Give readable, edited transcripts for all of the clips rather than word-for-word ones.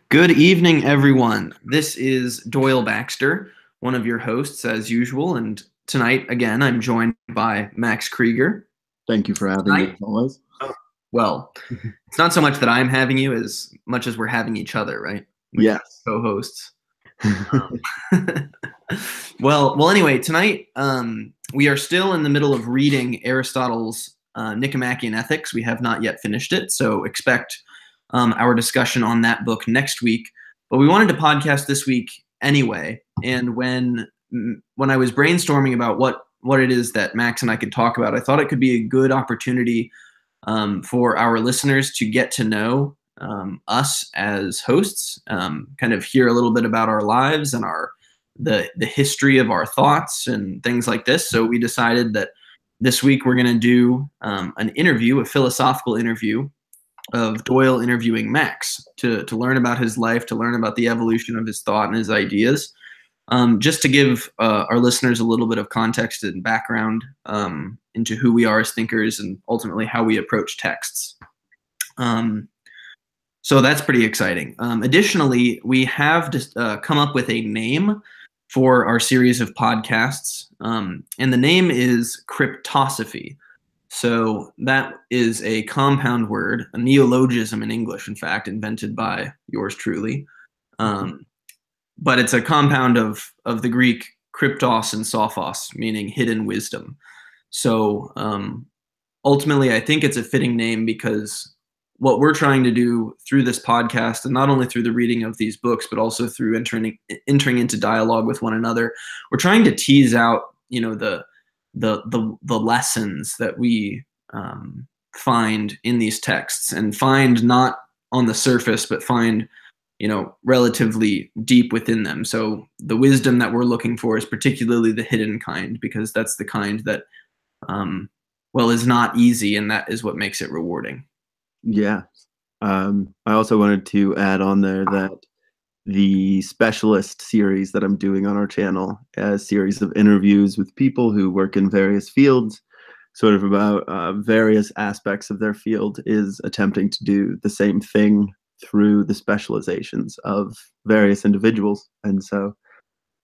Good evening, everyone. This is Doyle Baxter, one of your hosts, as usual. And tonight, again, I'm joined by Max Creager. Thank you for having me, Tonight, as always. well, it's not so much that I'm having you as much as we're having each other, right? With Yes. co-hosts. Well. Anyway, tonight we are still in the middle of reading Aristotle's Nicomachean Ethics. We have not yet finished it, so expect our discussion on that book next week. But we wanted to podcast this week anyway. And when I was brainstorming about what it is that Max and I could talk about, I thought it could be a good opportunity for our listeners to get to know us as hosts, kind of hear a little bit about our lives and the history of our thoughts and things like this. So we decided that this week we're going to do an interview, a philosophical interview of Doyle interviewing Max to learn about his life, to learn about the evolution of his thought and his ideas. Just to give our listeners a little bit of context and background into who we are as thinkers and ultimately how we approach texts. So that's pretty exciting. Additionally, we have just come up with a name for our series of podcasts, and the name is Cryptosophy. So that is a compound word, a neologism in English, in fact, invented by yours truly. But it's a compound of the Greek kryptos and sophos, meaning hidden wisdom. So ultimately, I think it's a fitting name because what we're trying to do through this podcast, and not only through the reading of these books, but also through entering into dialogue with one another, we're trying to tease out, the lessons that we find in these texts, and find not on the surface, but find relatively deep within them. So the wisdom that we're looking for is particularly the hidden kind, because that's the kind that is not easy, and that is what makes it rewarding. Yeah. I also wanted to add on there that the specialist series that I'm doing on our channel, a series of interviews with people who work in various fields, sort of about various aspects of their field, is attempting to do the same thing through the specializations of various individuals. And so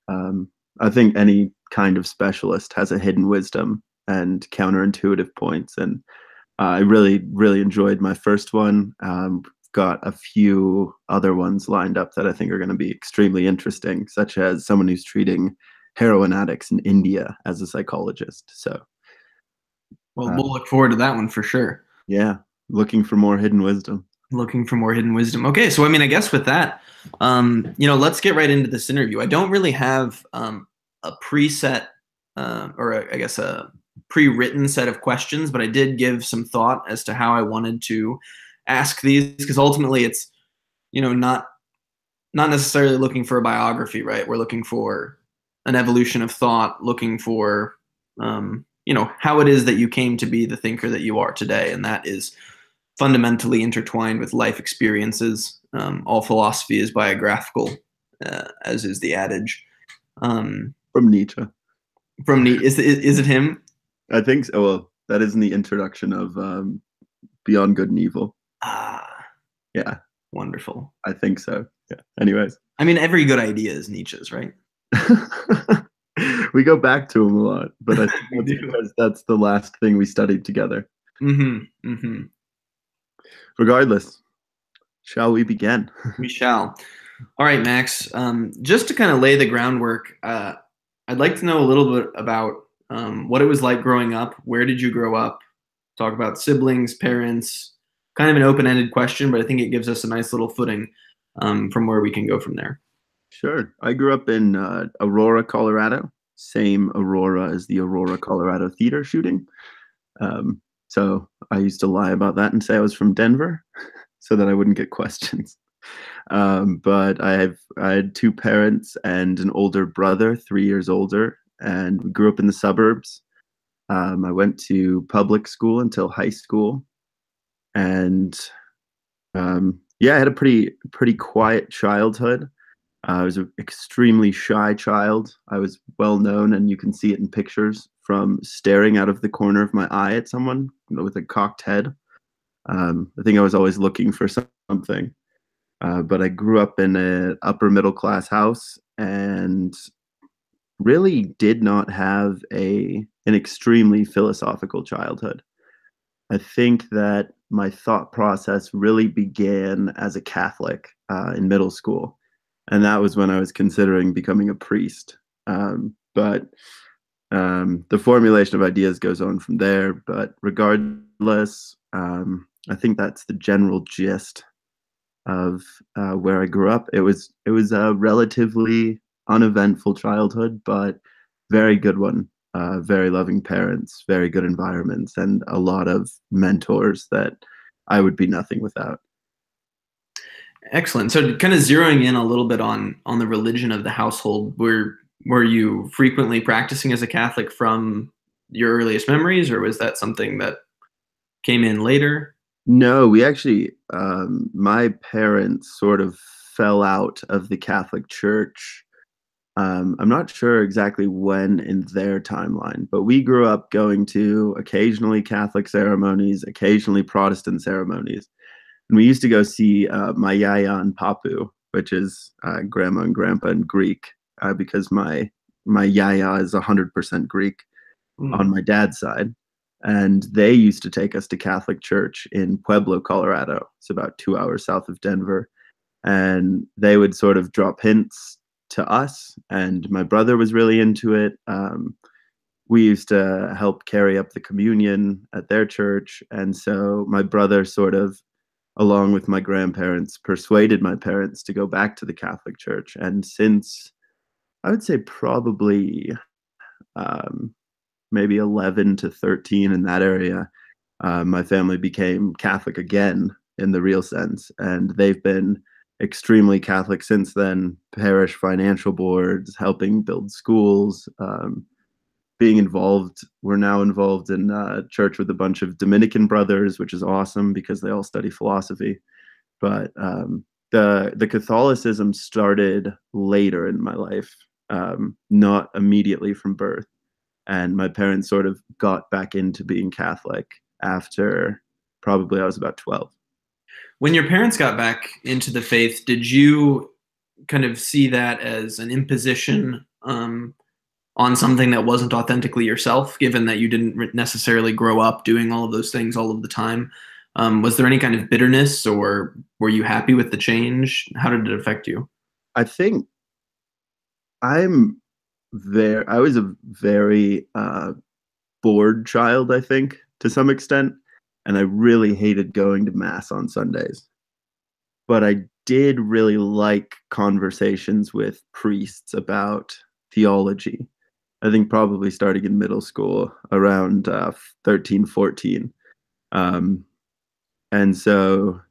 I think any kind of specialist has a hidden wisdom and counterintuitive points. And I really, really enjoyed my first one. Got a few other ones lined up that I think are going to be extremely interesting, such as someone who's treating heroin addicts in India as a psychologist. So, we'll look forward to that one for sure. Yeah, looking for more hidden wisdom. Looking for more hidden wisdom. Okay, so I guess with that, let's get right into this interview. I don't really have a preset or I guess a pre-written set of questions, but I did give some thought as to how I wanted to ask these, because ultimately it's not necessarily looking for a biography, right? We're looking for an evolution of thought, looking for how it is that you came to be the thinker that you are today, and that is fundamentally intertwined with life experiences. All philosophy is biographical, as is the adage. From Nietzsche. Is it him? I think so. Well, that is in the introduction of Beyond Good and Evil. Yeah. Wonderful. I think so. Yeah. Anyways. Every good idea is Nietzsche's, right? We go back to him a lot, but I think that's because that's the last thing we studied together. Regardless, shall we begin? We shall. All right, Max. Just to kind of lay the groundwork, I'd like to know a little bit about what it was like growing up. Where did you grow up? Talk about siblings, parents. Kind of an open-ended question, but I think it gives us a nice little footing from where we can go from there. Sure. I grew up in Aurora, Colorado. Same Aurora as the Aurora, Colorado theater shooting. So I used to lie about that and say I was from Denver so that I wouldn't get questions. But I had two parents and an older brother, 3 years older, and we grew up in the suburbs. I went to public school until high school, and I had a pretty quiet childhood. I was an extremely shy child. I was well known, and you can see it in pictures, from staring out of the corner of my eye at someone with a cocked head. I think I was always looking for something. but I grew up in an upper middle class house and really did not have an extremely philosophical childhood. I think that my thought process really began as a Catholic in middle school, and that was when I was considering becoming a priest. But the formulation of ideas goes on from there. But regardless, I think that's the general gist of where I grew up. It was a relatively uneventful childhood, but very good one. Very loving parents, very good environments, and a lot of mentors that I would be nothing without. Excellent. So kind of zeroing in a little bit on the religion of the household, were you frequently practicing as a Catholic from your earliest memories, or was that something that came in later? No, we actually, my parents sort of fell out of the Catholic Church. I'm not sure exactly when in their timeline, but we grew up going to occasionally Catholic ceremonies, occasionally Protestant ceremonies. And we used to go see my yaya and papu, which is grandma and grandpa in Greek, because my yaya is 100% Greek on Mm. my dad's side. And they used to take us to Catholic church in Pueblo, Colorado. It's about 2 hours south of Denver. And they would sort of drop hints to us. And my brother was really into it. We used to help carry up the communion at their church. And so my brother sort of, along with my grandparents, persuaded my parents to go back to the Catholic Church. And since I would say probably um, maybe 11 to 13 in that area, my family became Catholic again in the real sense. And they've been extremely Catholic since then, parish financial boards, helping build schools, being involved. We're now involved in church with a bunch of Dominican brothers, which is awesome because they all study philosophy. But the Catholicism started later in my life, not immediately from birth. And my parents sort of got back into being Catholic after probably I was about 12. When your parents got back into the faith, did you kind of see that as an imposition on something that wasn't authentically yourself, given that you didn't necessarily grow up doing all of those things all of the time? Was there any kind of bitterness, or were you happy with the change? How did it affect you? I think I'm I was a very bored child, I think, to some extent. And I really hated going to mass on Sundays. But I did really like conversations with priests about theology. I think probably starting in middle school around 13, 14. Um, and so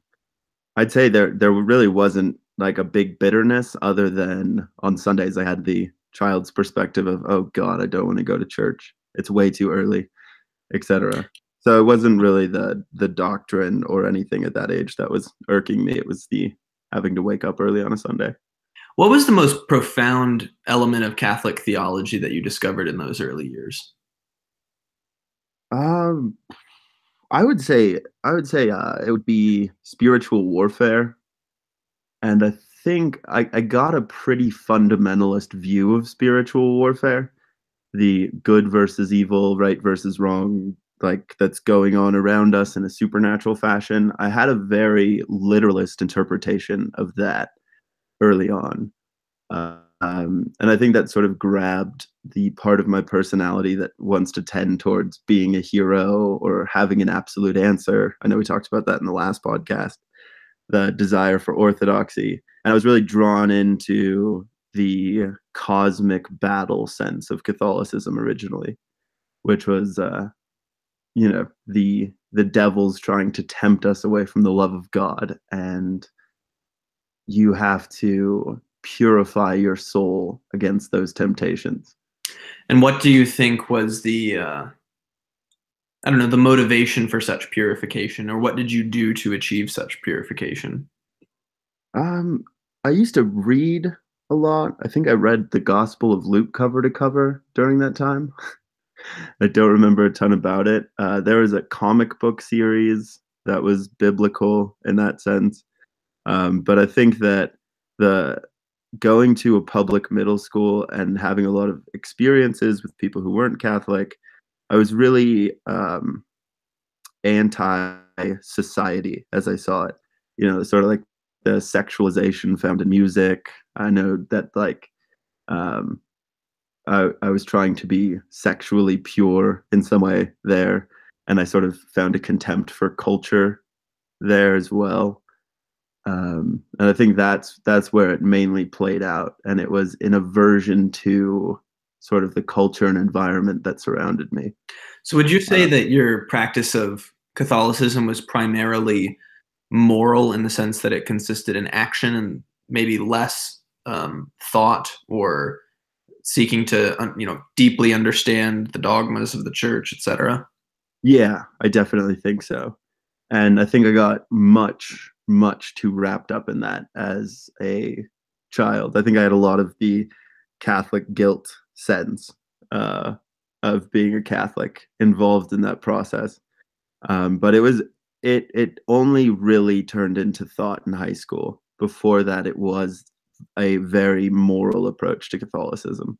I'd say there really wasn't like a big bitterness other than on Sundays I had the child's perspective of, oh God, I don't want to go to church. It's way too early, etc. So it wasn't really the doctrine or anything at that age that was irking me. It was the having to wake up early on a Sunday. What was the most profound element of Catholic theology that you discovered in those early years? Um, I would say it would be spiritual warfare, and I think I got a pretty fundamentalist view of spiritual warfare, the good versus evil, right versus wrong, like that's going on around us in a supernatural fashion. I had a very literalist interpretation of that early on. And I think that sort of grabbed the part of my personality that wants to tend towards being a hero or having an absolute answer. I know we talked about that in the last podcast, the desire for orthodoxy. And I was really drawn into the cosmic battle sense of Catholicism originally, which was, the devil's trying to tempt us away from the love of God, and you have to purify your soul against those temptations. And what do you think was the I don't know, the motivation for such purification, or what did you do to achieve such purification? Um, I used to read a lot. I think I read the Gospel of Luke cover to cover during that time. I don't remember a ton about it. There was a comic book series that was biblical in that sense. But I think that the going to a public middle school and having a lot of experiences with people who weren't Catholic, I was really anti-society as I saw it. Sort of like the sexualization found in music. I know that like um, I was trying to be sexually pure in some way there, and I sort of found a contempt for culture there as well. And I think that's where it mainly played out, and it was in aversion to sort of the culture and environment that surrounded me. So would you say that your practice of Catholicism was primarily moral in the sense that it consisted in action and maybe less thought or seeking to deeply understand the dogmas of the church, etc.? Yeah, I definitely think so. And I think I got much, much too wrapped up in that as a child. I think I had a lot of the Catholic guilt sense uh, of being a Catholic involved in that process. But it only really turned into thought in high school. Before that, it was a very moral approach to Catholicism.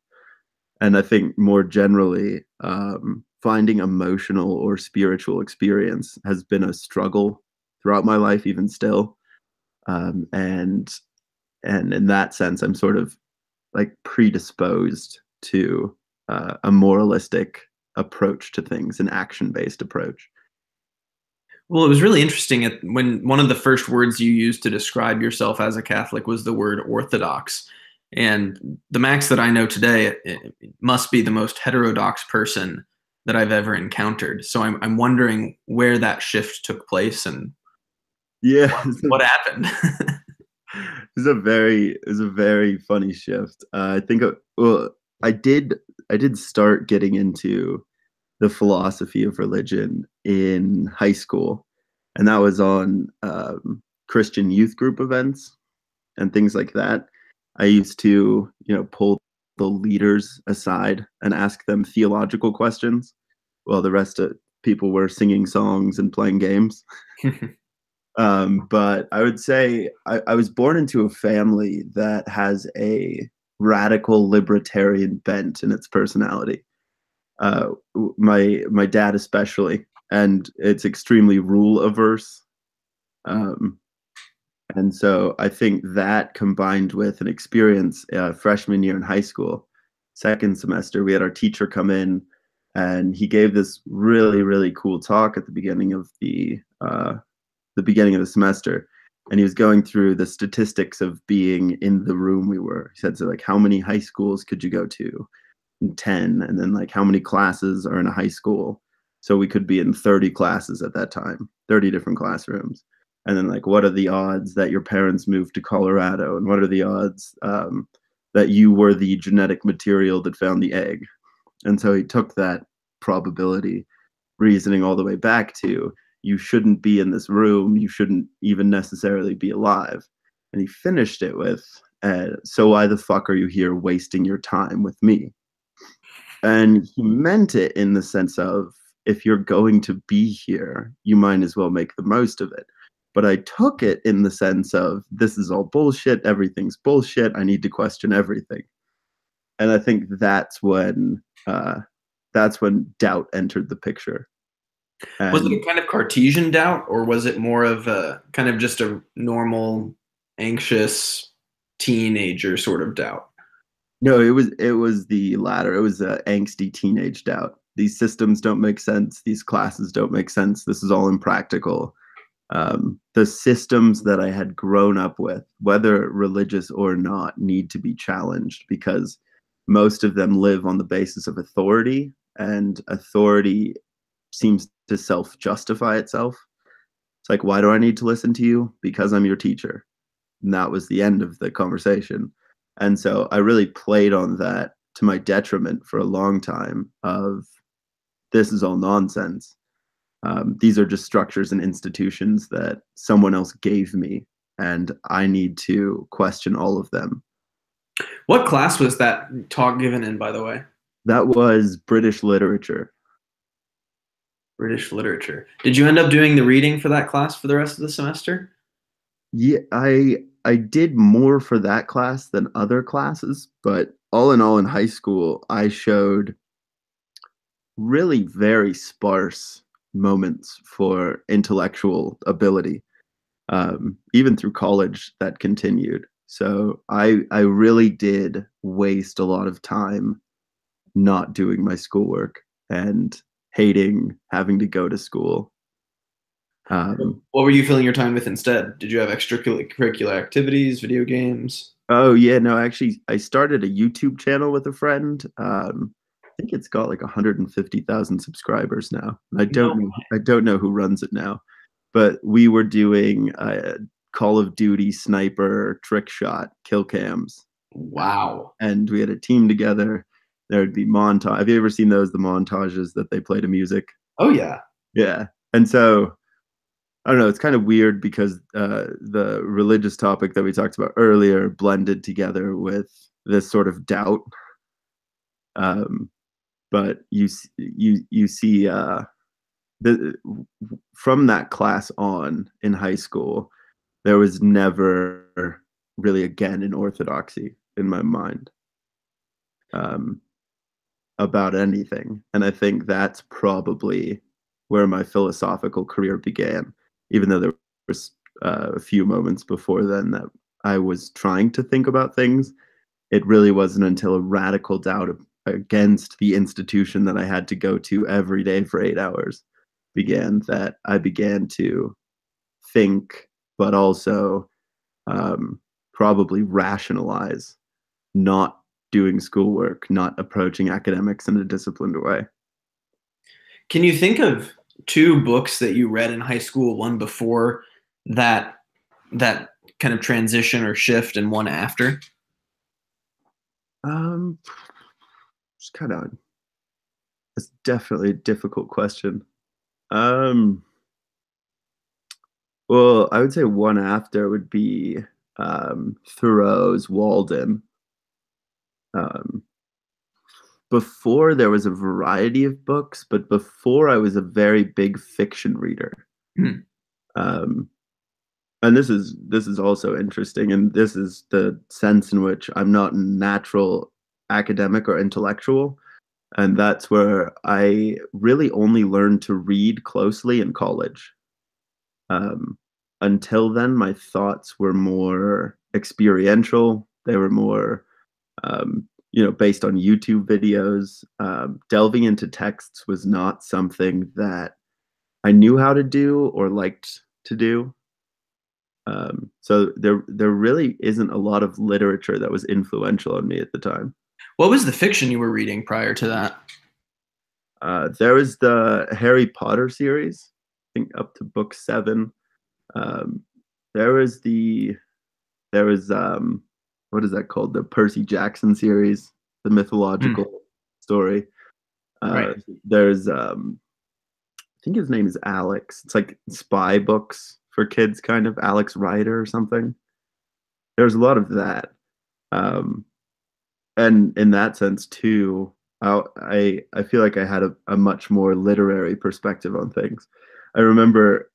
And I think more generally, finding emotional or spiritual experience has been a struggle throughout my life, even still. And in that sense, I'm sort of like predisposed to a moralistic approach to things, an action-based approach. Well, it was really interesting when one of the first words you used to describe yourself as a Catholic was the word orthodox. And the Max that I know today, it must be the most heterodox person that I've ever encountered. So I'm wondering where that shift took place and Yeah, what happened. it's a very funny shift. I think well, I did start getting into the philosophy of religion in high school, and that was on Christian youth group events and things like that. I used to, pull the leaders aside and ask them theological questions while the rest of people were singing songs and playing games. But I would say I was born into a family that has a radical libertarian bent in its personality. My dad especially, and it's extremely rule averse. Um, and so I think that combined with an experience freshman year in high school, second semester, we had our teacher come in, and he gave this really really cool talk at the beginning of the semester, and he was going through the statistics of being in the room we were. He said, so like, how many high schools could you go to? 10. And then like, how many classes are in a high school? So we could be in 30 classes at that time, 30 different classrooms. And then like, what are the odds that your parents moved to Colorado? And what are the odds that you were the genetic material that found the egg? And so he took that probability reasoning all the way back to, you shouldn't be in this room. You shouldn't even necessarily be alive. And he finished it with, so why the fuck are you here wasting your time with me? And he meant it in the sense of, if you're going to be here, you might as well make the most of it. But I took it in the sense of, this is all bullshit. Everything's bullshit. I need to question everything. And I think that's when doubt entered the picture. And Was it a kind of Cartesian doubt, or was it more of a kind of just a normal, anxious teenager sort of doubt? no, it was the latter. It was an angsty teenage doubt. These systems don't make sense. These classes don't make sense. This is all impractical. The systems that I had grown up with, whether religious or not, need to be challenged, because most of them live on the basis of authority, and authority seems to self-justify itself. It's like, why do I need to listen to you? Because I'm your teacher. And that was the end of the conversation. And so I really played on that to my detriment for a long time of, this is all nonsense. These are just structures and institutions that someone else gave me, and I need to question all of them. What class was that talk given in, by the way? That was British literature. British literature. Did you end up doing the reading for that class for the rest of the semester? Yeah, I did more for that class than other classes, but all in all, in high school, I showed really very sparse moments for intellectual ability. Even through college, that continued. So I really did waste a lot of time not doing my schoolwork and hating having to go to school. What were you filling your time with instead? Did you have extracurricular activities, video games? Oh yeah, no, actually, I started a YouTube channel with a friend. I think it's got like 150,000 subscribers now. No. I don't know who runs it now, but we were doing Call of Duty sniper trick shot kill cams, Wow. and we had a team together. There would be montage. Have you ever seen those, the montages that they play to music? Oh yeah. Yeah, and so I don't know. It's kind of weird because the religious topic that we talked about earlier blended together with this sort of doubt. Um, but you see the from that class on in high school, there was never really again an orthodoxy in my mind um, about anything, and I think that's probably where my philosophical career began. Even though there was a few moments before then that I was trying to think about things, it really wasn't until a radical doubt against the institution that I had to go to every day for 8 hours began that I began to think, but also probably rationalize not doing schoolwork, not approaching academics in a disciplined way. Can you think of two books that you read in high school, one before that that kind of transition or shift and one after? Um, it's kind of it's definitely a difficult question. Um, well, I would say one after would be Thoreau's Walden. Um, Before there was a variety of books, but before I was a very big fiction reader. Hmm. Um, and this is also interesting, and this is the sense in which I'm not a natural academic or intellectual, and that's where I really only learned to read closely in college. Um, until then, my thoughts were more experiential. They were more, based on YouTube videos. Delving into texts was not something that I knew how to do or liked to do. So there really isn't a lot of literature that was influential on me at the time. What was the fiction you were reading prior to that? There was the Harry Potter series, I think up to book 7. Um, there was what is that called? The Percy Jackson series, the Hmm. mythological story. Right. There's I think his name is Alex. It's like spy books for kids, kind of Alex Rider or something. There's a lot of that. Um, and in that sense too, I feel like I had a much more literary perspective on things. I remember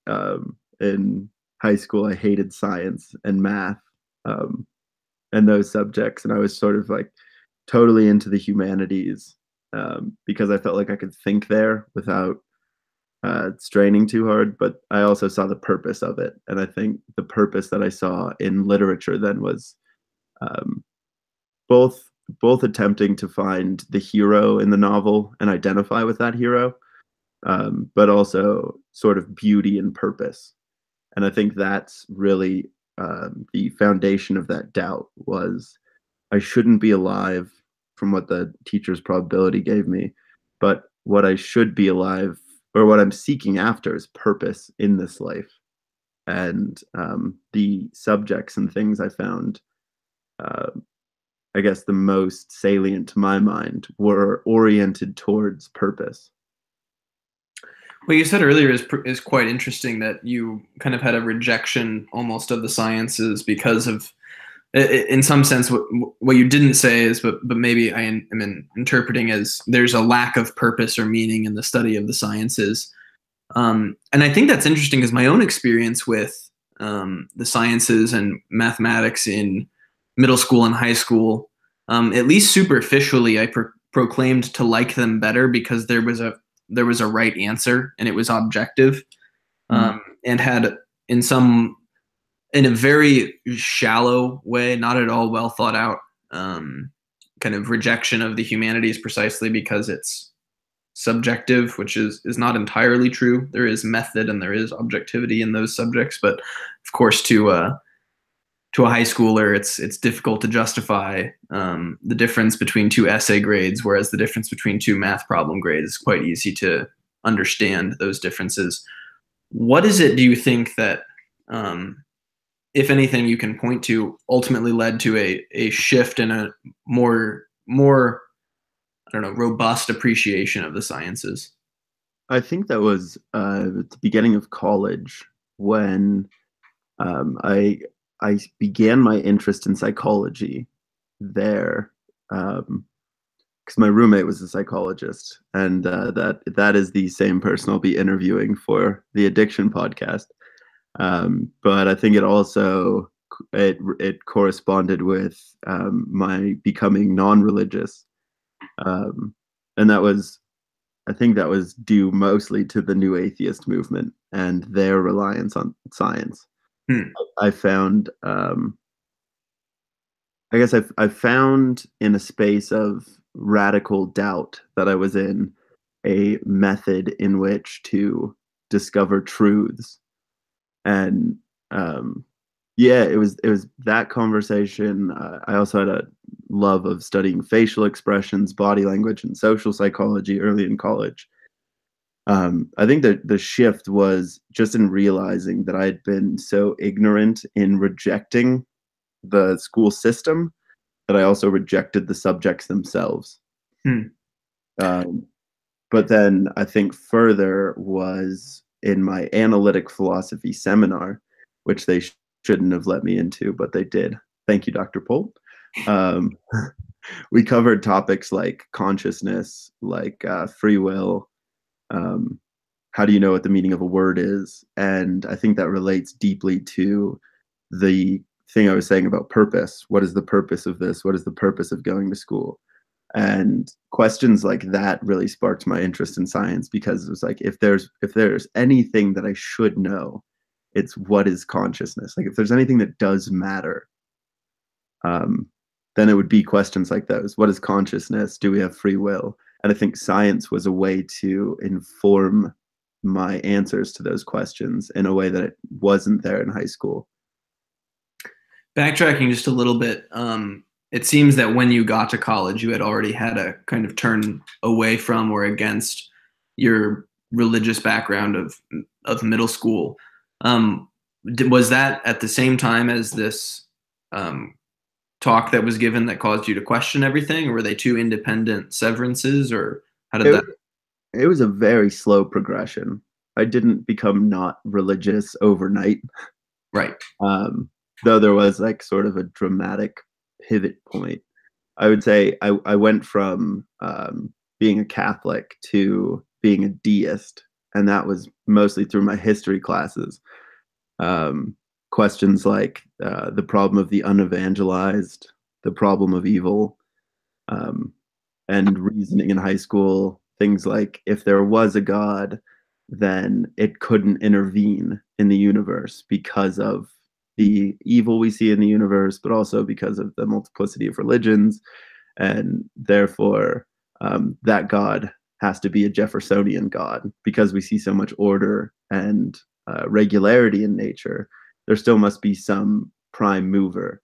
in high school I hated science and math um, and those subjects, and I was sort of like totally into the humanities because I felt like I could think there without straining too hard. But I also saw the purpose of it, and I think the purpose that I saw in literature then was um, both both attempting to find the hero in the novel and identify with that hero, but also sort of beauty and purpose. And I think that's really the foundation of that doubt was I shouldn't be alive from what the teacher's probability gave me, but what I should be alive or what I'm seeking after is purpose in this life. And the subjects and things I found uh, I guess the most salient to my mind were oriented towards purpose. What you said earlier is quite interesting that you kind of had a rejection almost of the sciences because of, in some sense, what you didn't say is, but maybe I am interpreting as there's a lack of purpose or meaning in the study of the sciences. And I think that's interesting because my own experience with the sciences and mathematics in middle school and high school. At least superficially, I proclaimed to like them better because there was a right answer and it was objective, and had in a very shallow way, not at all well thought out, kind of rejection of the humanities precisely because it's subjective, which is not entirely true. There is method and there is objectivity in those subjects, but of course, to a high schooler, it's difficult to justify the difference between two essay grades, whereas the difference between two math problem grades is quite easy to understand those differences. What is it, do you think, that, if anything, you can point to ultimately led to a shift in a more I don't know, robust appreciation of the sciences? I think that was at the beginning of college when I began my interest in psychology there, because my roommate was a psychologist, and that is the same person I'll be interviewing for the addiction podcast. But I think it corresponded with my becoming non-religious, and I think that was due mostly to the new atheist movement and their reliance on science. I found, I guess I found in a space of radical doubt that I was in a method in which to discover truths. And yeah, it was that conversation. I also had a love of studying facial expressions, body language, and social psychology early in college. I think that the shift was just in realizing that I had been so ignorant in rejecting the school system that I also rejected the subjects themselves. But then I think further was in my analytic philosophy seminar, which they shouldn't have let me into, but they did. Thank you, Dr. Polt. We covered topics like consciousness, like free will. How do you know what the meaning of a word is? And I think that relates deeply to the thing I was saying about purpose. What is the purpose of this? What is the purpose of going to school? And questions like that really sparked my interest in science, because it was like, if there's anything that I should know, it's what is consciousness. Like if there's anything that does matter, then it would be questions like those. What is consciousness? Do we have free will? And I think science was a way to inform my answers to those questions in a way that it wasn't there in high school. Backtracking just a little bit, it seems that when you got to college, you had already had a kind of turn away from or against your religious background of middle school. Was that at the same time as this talk that was given that caused you to question everything, or were they two independent severances, or how did that? It was a very slow progression. I didn't become not religious overnight. Right. Though there was like sort of a dramatic pivot point. I would say I went from being a Catholic to being a deist, and that was mostly through my history classes. Questions like the problem of the unevangelized, the problem of evil, and reasoning in high school. Things like, if there was a God, then it couldn't intervene in the universe because of the evil we see in the universe, but also because of the multiplicity of religions. And therefore, that God has to be a Jeffersonian God, because we see so much order and regularity in nature. There still must be some prime mover,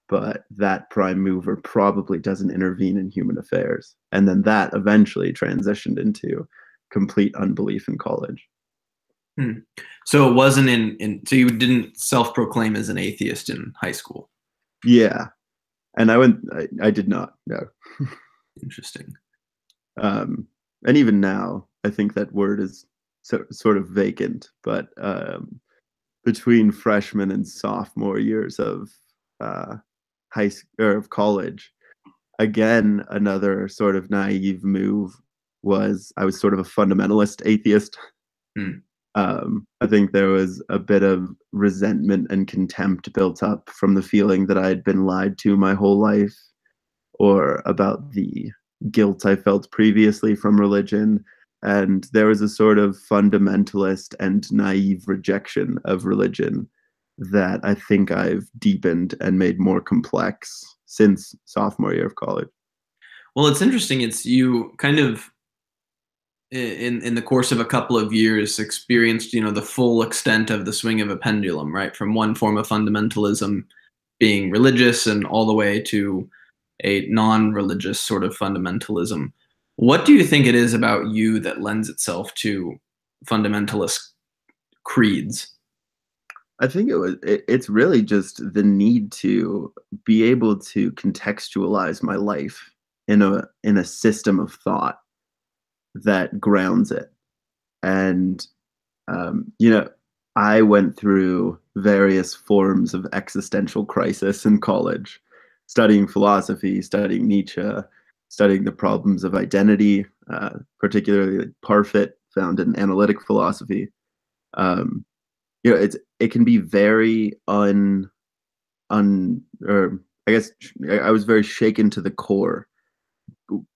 but that prime mover probably doesn't intervene in human affairs. And then that eventually transitioned into complete unbelief in college. So it wasn't so you didn't self-proclaim as an atheist in high school? Yeah. And I did not, no. Interesting. And even now, I think that word is sort of vacant, but between freshman and sophomore years of of college, again, another sort of naive move was I was sort of a fundamentalist atheist. I think there was a bit of resentment and contempt built up from the feeling that I had been lied to my whole life, or about the guilt I felt previously from religion. And there was a sort of fundamentalist and naive rejection of religion that I think I've deepened and made more complex since sophomore year of college. Well, it's interesting. It's you kind of in the course of a couple of years experienced, the full extent of the swing of a pendulum, right? From one form of fundamentalism being religious and all the way to a non-religious sort of fundamentalism. What do you think it is about you that lends itself to fundamentalist creeds? I think it's really just the need to be able to contextualize my life in a system of thought that grounds it. And you know, I went through various forms of existential crisis in college, studying philosophy, studying Nietzsche, studying the problems of identity, particularly like Parfit, found in analytic philosophy. Um, it can be very or I guess I was very shaken to the core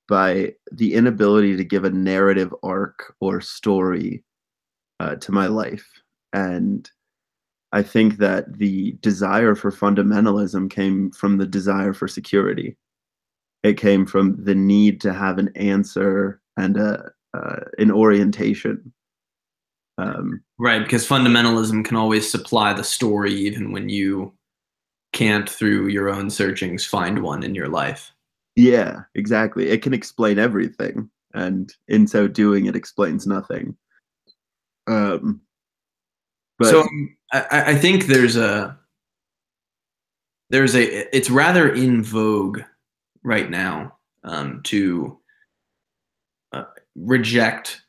by the inability to give a narrative arc or story to my life. And I think that the desire for fundamentalism came from the desire for security. It came from the need to have an answer and an orientation. Right, because fundamentalism can always supply the story even when you can't, through your own searchings, find one in your life. Yeah, exactly. It can explain everything, and in so doing, it explains nothing. Um, So but I think it's rather in vogue right now to reject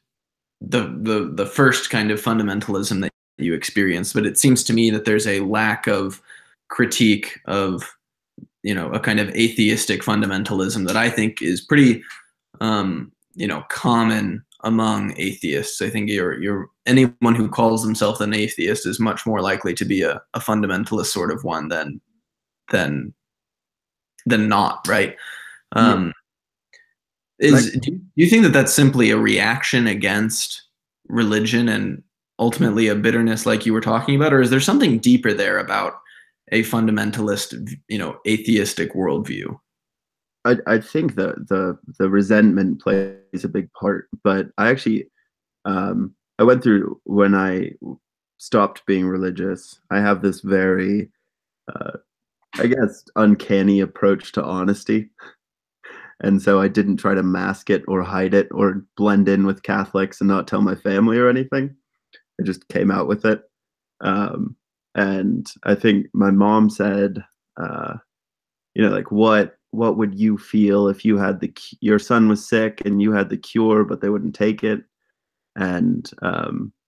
the first kind of fundamentalism that you experience, but it seems to me that there's a lack of critique of a kind of atheistic fundamentalism that I think is pretty common among atheists. I think you're anyone who calls themselves an atheist is much more likely to be a fundamentalist sort of one than not, right? yeah, Um, like do you think that that's simply a reaction against religion and ultimately a bitterness like you were talking about, or is there something deeper there about a fundamentalist, atheistic worldview? I think the resentment plays a big part, but I actually I went through when I stopped being religious. I have this very uh, I guess uncanny approach to honesty. And so I didn't try to mask it or hide it or blend in with Catholics and not tell my family or anything. I just came out with it. Um, and I think my mom said, uh, like what would you feel if you had your son was sick and you had the cure, but they wouldn't take it? And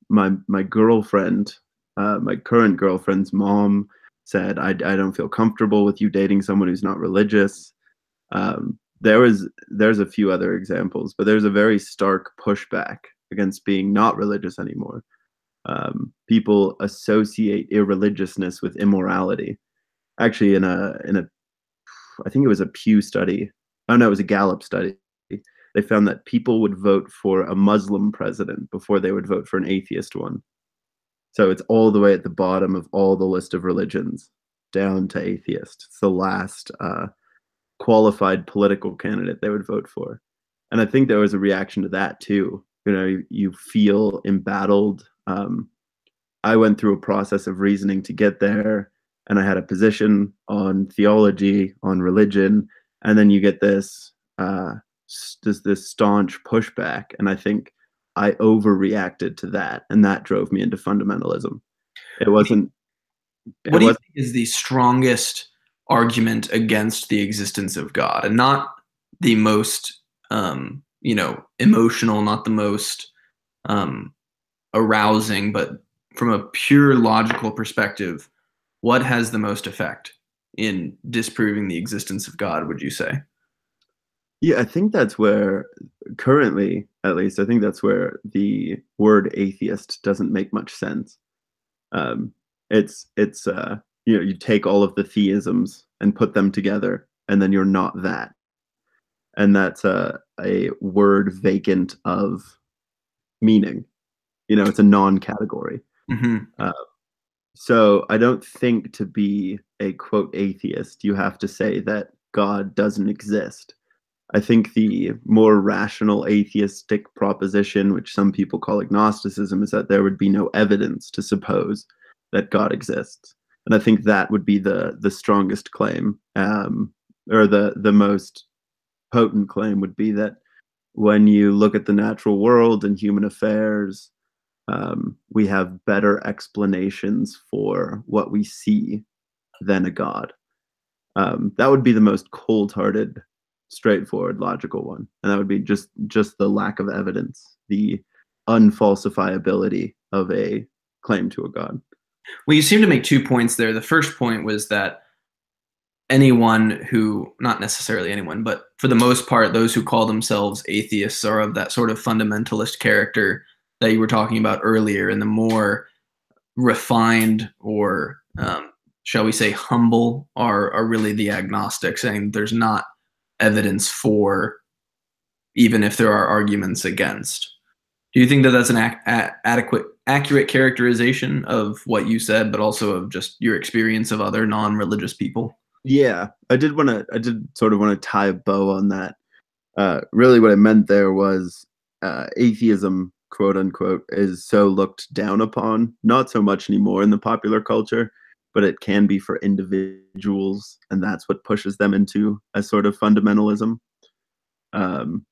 my girlfriend, my current girlfriend's mom said, I don't feel comfortable with you dating someone who's not religious. There's a few other examples, but there's a very stark pushback against being not religious anymore. People associate irreligiousness with immorality. Actually, in a I think it was a Pew study. Oh no, it was a Gallup study. They found that people would vote for a Muslim president before they would vote for an atheist one. So it's all the way at the bottom of all the list of religions, down to atheist. It's the last qualified political candidate they would vote for. And I think there was a reaction to that too. You feel embattled. I went through a process of reasoning to get there, and I had a position on theology, on religion, and then you get this this staunch pushback, and I think I overreacted to that, and that drove me into fundamentalism. It wasn't. It What do you was think is the strongest argument against the existence of God, and not the most, emotional, not the most um, arousing, but from a pure logical perspective, what has the most effect in disproving the existence of God, would you say? Yeah, I think that's where currently at least. I think that's where the word atheist doesn't make much sense. Um, it's you take all of the theisms and put them together, and then you're not that, and that's a word vacant of meaning. It's a non-category. Hmm. Uh, so I don't think to be a quote atheist, you have to say that God doesn't exist. I think the more rational atheistic proposition, which some people call agnosticism, is that there would be no evidence to suppose that God exists. And I think that would be the strongest claim, or the most potent claim would be that when you look at the natural world and human affairs, we have better explanations for what we see than a God. That would be the most cold-hearted, straightforward, logical one, and that would be just the lack of evidence, the unfalsifiability of a claim to a God. Well, you seem to make 2 points there. The first point was that anyone who, not necessarily anyone, but for the most part, those who call themselves atheists are of that sort of fundamentalist character that you were talking about earlier, and the more refined or shall we say humble are really the agnostic, saying there's not evidence for, even if there are arguments against. Do you think that that's an accurate characterization of what you said, but also of just your experience of other non-religious people? Yeah, I did sort of want to tie a bow on that. Really, what I meant there was atheism, quote unquote, is so looked down upon, not so much anymore in the popular culture, but it can be for individuals, and that's what pushes them into a sort of fundamentalism. Um,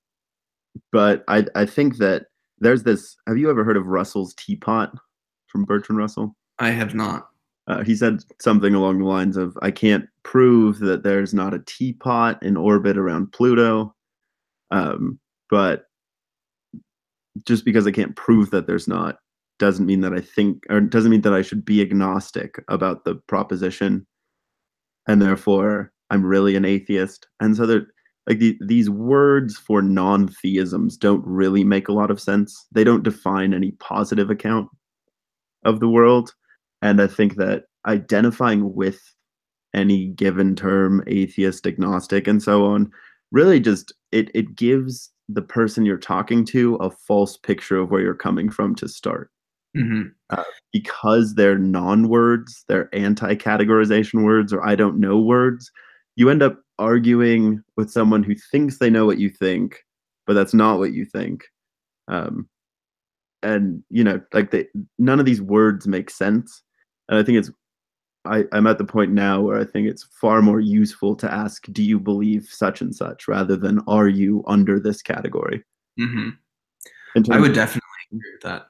but I think that there's this. Have you ever heard of Russell's teapot from Bertrand Russell? I have not. He said something along the lines of, "I can't prove that there's not a teapot in orbit around Pluto, but just because I can't prove that there's not doesn't mean that I think, or doesn't mean that I should be agnostic about the proposition, and therefore I'm really an atheist." And so there, like these words for non-theisms don't really make a lot of sense. They don't define any positive account of the world, and I think that identifying with any given term, atheist, agnostic, and so on, really just it gives the person you're talking to a false picture of where you're coming from to start. Hmm. Because they're non-words, they're anti-categorization words, or I don't know words, you end up arguing with someone who thinks they know what you think, but that's not what you think. Um, and like none of these words make sense. And I think I'm at the point now where I think it's far more useful to ask, do you believe such and such, rather than are you under this category? Hmm. In I terms would of, definitely agree with that.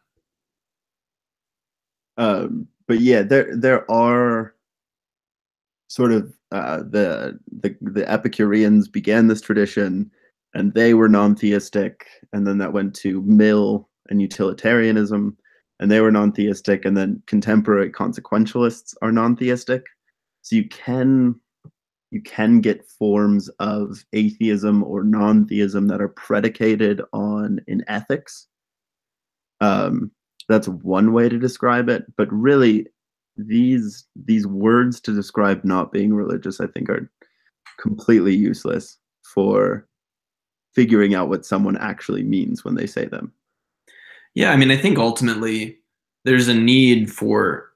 but yeah, there are sort of the Epicureans began this tradition, and they were non-theistic, and then that went to Mill and utilitarianism, and they were non-theistic, and then contemporary consequentialists are non-theistic. So you can get forms of atheism or non-theism that are predicated on an ethics. That's one way to describe it, but really these words to describe not being religious, I think, are completely useless for figuring out what someone actually means when they say them. Yeah, I mean, I think ultimately there's a need for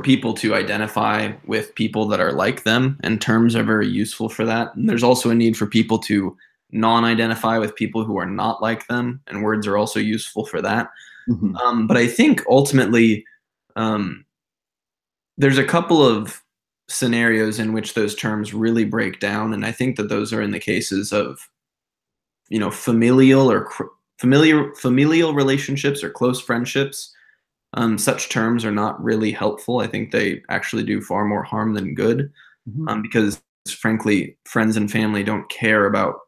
people to identify with people that are like them, and terms are very useful for that. And there's also a need for people to non-identify with people who are not like them, and words are also useful for that. Mhm. But I think ultimately um, there's a couple of scenarios in which those terms really break down, and I think that those are in the cases of familial or familial relationships or close friendships. Such terms are not really helpful. I think they actually do far more harm than good, Mhm. because frankly, friends and family don't care about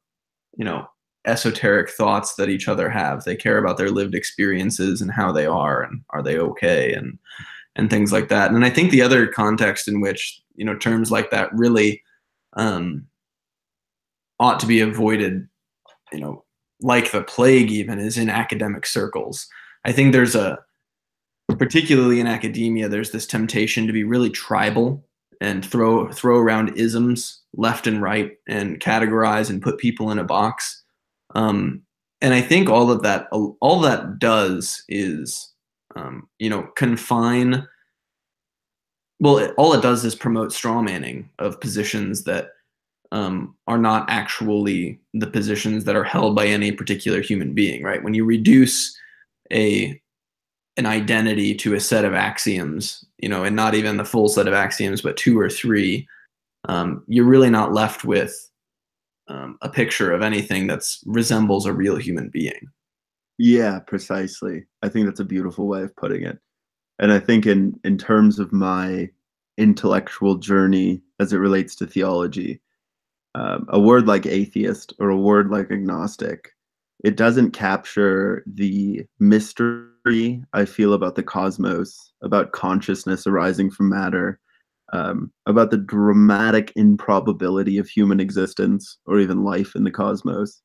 you know esoteric thoughts that each other have. They care about their lived experiences and how they are and are they okay, and things like that. And I think the other context in which terms like that really um, ought to be avoided, you know, like the plague even is in academic circles. I think there's particularly in academia, there's this temptation to be really tribal and throw around isms left and right and categorize and put people in a box. And I think all that does is, confine. Well, all it does is promote straw manning of positions that are not actually the positions that are held by any particular human being, right? When you reduce a an identity to a set of axioms, and not even the full set of axioms, but two or three, you're really not left with a picture of anything that resembles a real human being. Yeah, precisely. I think that's a beautiful way of putting it. And I think in terms of my intellectual journey as it relates to theology, a word like atheist or a word like agnostic, it doesn't capture the mystery I feel about the cosmos, about consciousness arising from matter, about the dramatic improbability of human existence or even life in the cosmos,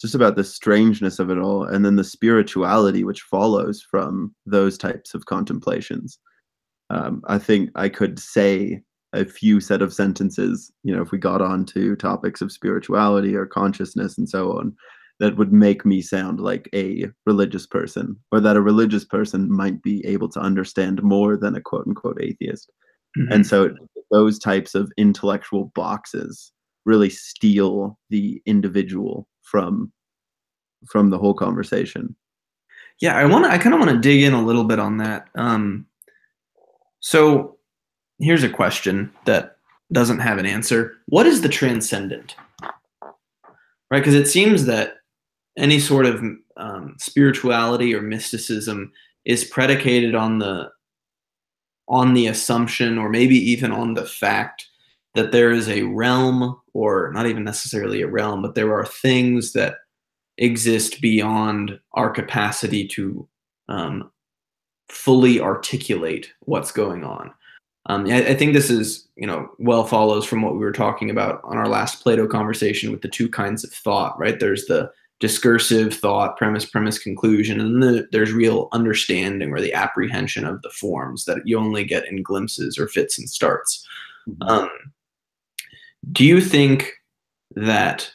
just about the strangeness of it all, and then the spirituality which follows from those types of contemplations. I think I could say a few set of sentences, if we got on to topics of spirituality or consciousness and so on, that would make me sound like a religious person, or that a religious person might be able to understand more than a quote unquote atheist. And Mhm. so those types of intellectual boxes really steal the individual from the whole conversation. Yeah, I kind of want to dig in a little bit on that. So here's a question that doesn't have an answer. What is the transcendent? Right? Because it seems that any sort of spirituality or mysticism is predicated on the assumption, or maybe even on the fact, that there is a realm, or not even necessarily a realm, but there are things that exist beyond our capacity to um, fully articulate what's going on. I think this is, well follows from what we were talking about on our last Plato conversation with the two kinds of thought, right? There's the discursive thought, premise, conclusion, and then there's real understanding or the apprehension of the forms that you only get in glimpses or fits and starts. Mhm. Um, do you think that,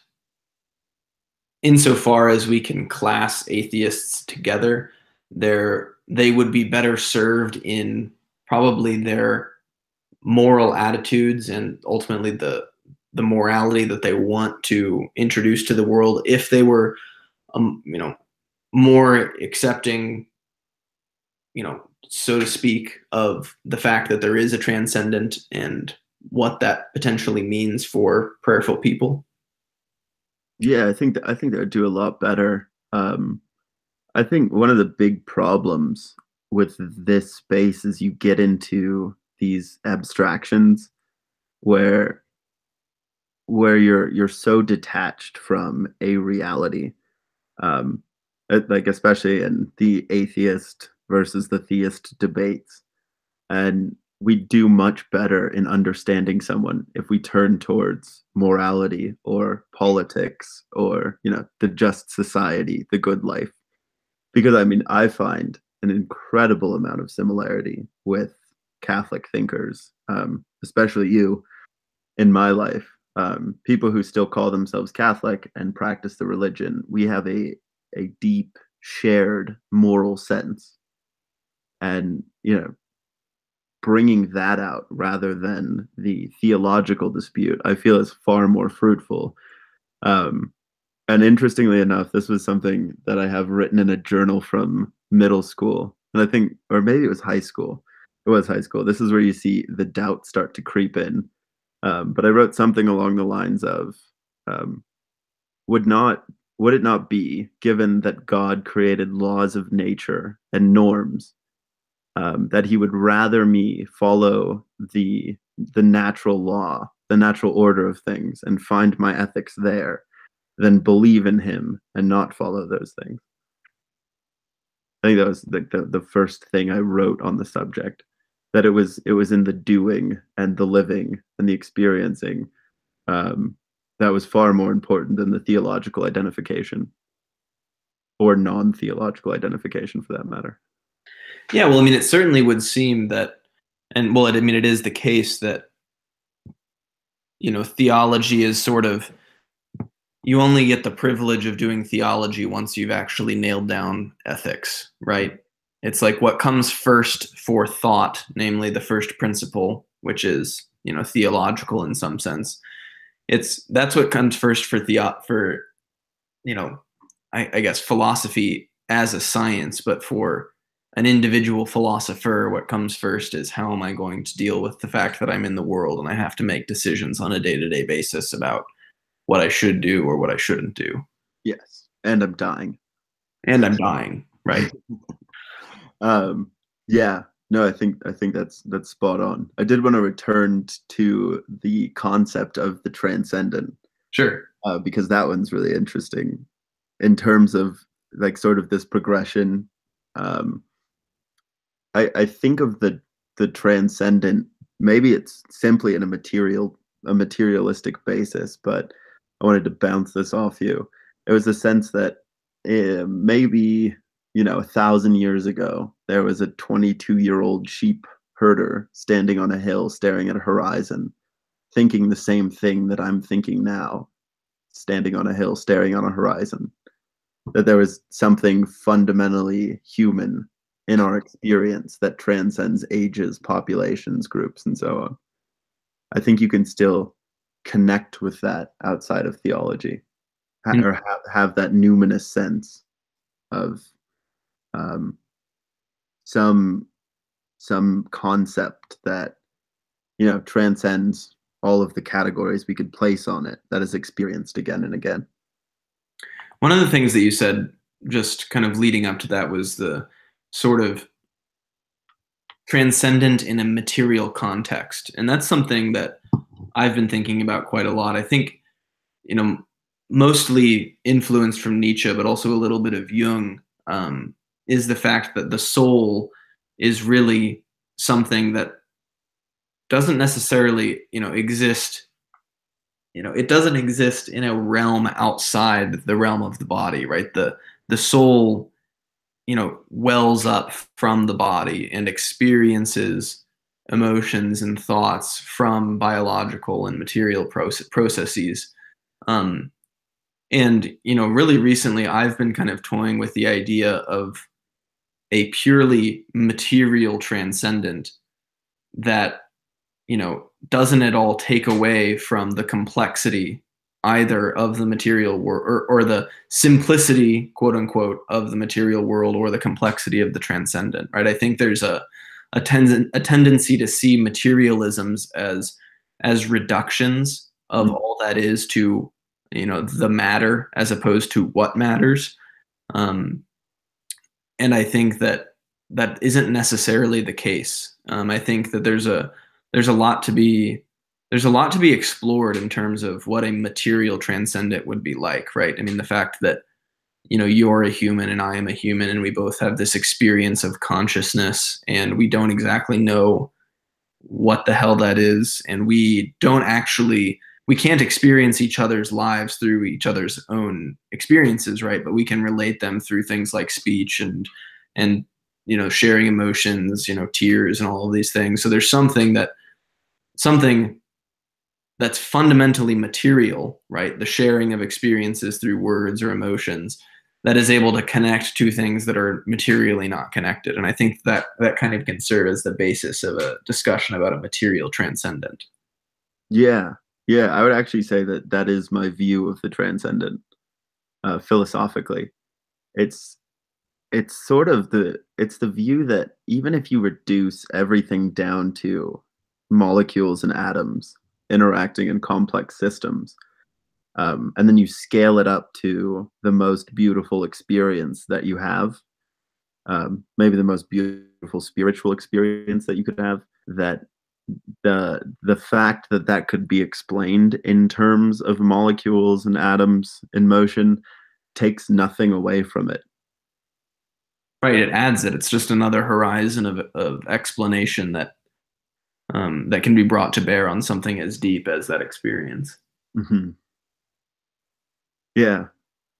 insofar as we can class atheists together, they would be better served in probably their moral attitudes and ultimately the morality that they want to introduce to the world if they were more accepting, so to speak, of the fact that there is a transcendent and what that potentially means for prayerful people? Yeah, I think that would do a lot better. I think one of the big problems with this space is you get into these abstractions where you're so detached from a reality. Um, like especially in the atheist versus the theist debates. And we do much better in understanding someone if we turn towards morality or politics or, the just society, the good life. Because I mean, I find an incredible amount of similarity with Catholic thinkers, especially you in my life. People who still call themselves Catholic and practice the religion, we have a deep shared moral sense. And, bringing that out rather than the theological dispute, I feel is far more fruitful. Um, and interestingly enough, this was something that I have written in a journal from middle school. And I think, or maybe it was high school. It was high school. This is where you see the doubt start to creep in. But I wrote something along the lines of, um, would not would it not be, given that God created laws of nature and norms, that he would rather me follow the natural law, the natural order of things, and find my ethics there, than believe in him and not follow those things. I think that was the first thing I wrote on the subject. That it was in the doing and the living and the experiencing, um, that was far more important than the theological identification, or non-theological identification for that matter. Yeah, well, I mean, it certainly would seem that, and well, I mean, it is the case that, theology is sort of, you only get the privilege of doing theology once you've actually nailed down ethics, right? It's like what comes first for thought, namely the first principle, which is, theological in some sense. That's what comes first for you know, I guess philosophy as a science, but for an individual philosopher, what comes first is how am I going to deal with the fact that I'm in the world and I have to make decisions on a day-to-day basis about what I should do or what I shouldn't do. Yes, and I'm dying. And I'm dying, right? Yeah, no, I think that's spot on. I did want to return to the concept of the transcendent, Sure. because that one's really interesting in terms of like sort of this progression. I think of the transcendent. Maybe it's simply in a materialistic basis, but I wanted to bounce this off you. It was a sense that maybe 1,000 years ago there was a 22-year-old sheep herder standing on a hill, staring at a horizon, thinking the same thing that I'm thinking now, standing on a hill, staring on a horizon. That there was something fundamentally human in our experience that transcends ages, populations, groups, and so on. I think you can still connect with that outside of theology, or have that numinous sense of some concept that transcends all of the categories we could place on it, that is experienced again and again. One of the things that you said just kind of leading up to that was the sort of transcendent in a material context. And that's something that I've been thinking about quite a lot. I think, mostly influenced from Nietzsche, but also a little bit of Jung, is the fact that the soul is really something that doesn't necessarily, exist. It doesn't exist in a realm outside the realm of the body, right? The soul, wells up from the body and experiences emotions and thoughts from biological and material processes. And, really recently I've been kind of toying with the idea of a purely material transcendent that, doesn't at all take away from the complexity either of the material world or the simplicity, quote unquote, of the material world or the complexity of the transcendent, right? I think there's a tendency to see materialisms as reductions of all that is to, the matter as opposed to what matters. And I think that isn't necessarily the case. I think that there's a lot to be explored in terms of what a material transcendent would be like, right? I mean, the fact that, you're a human and I am a human and we both have this experience of consciousness and we don't exactly know what the hell that is. And we can't experience each other's lives through each other's own experiences, right? But we can relate them through things like speech and sharing emotions, tears and all of these things. So there's something that's fundamentally material, right? The sharing of experiences through words or emotions that is able to connect to things that are materially not connected. And I think that kind of can serve as the basis of a discussion about a material transcendent. Yeah. I would actually say that is my view of the transcendent, philosophically. It's sort of the view that even if you reduce everything down to molecules and atoms interacting in complex systems, and then you scale it up to the most beautiful experience that you have, maybe the most beautiful spiritual experience that you could have, that the fact that could be explained in terms of molecules and atoms in motion takes nothing away from it. Right, it adds it. It's just another horizon of explanation that that can be brought to bear on something as deep as that experience. Mm-hmm. Yeah,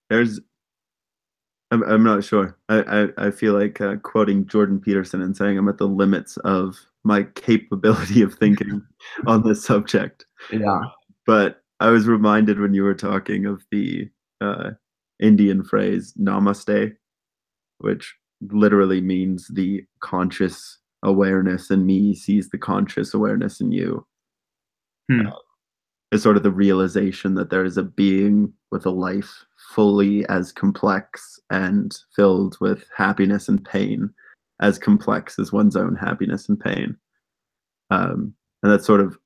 there's. I'm not sure. I feel like quoting Jordan Peterson and saying I'm at the limits of my capability of thinking on this subject. Yeah. But I was reminded when you were talking of the uh, Indian phrase "namaste," which literally means the conscious awareness in me sees the conscious awareness in you. Hmm. Is sort of the realization that there is a being with a life fully as complex and filled with happiness and pain, as complex as one's own happiness and pain. And that's sort of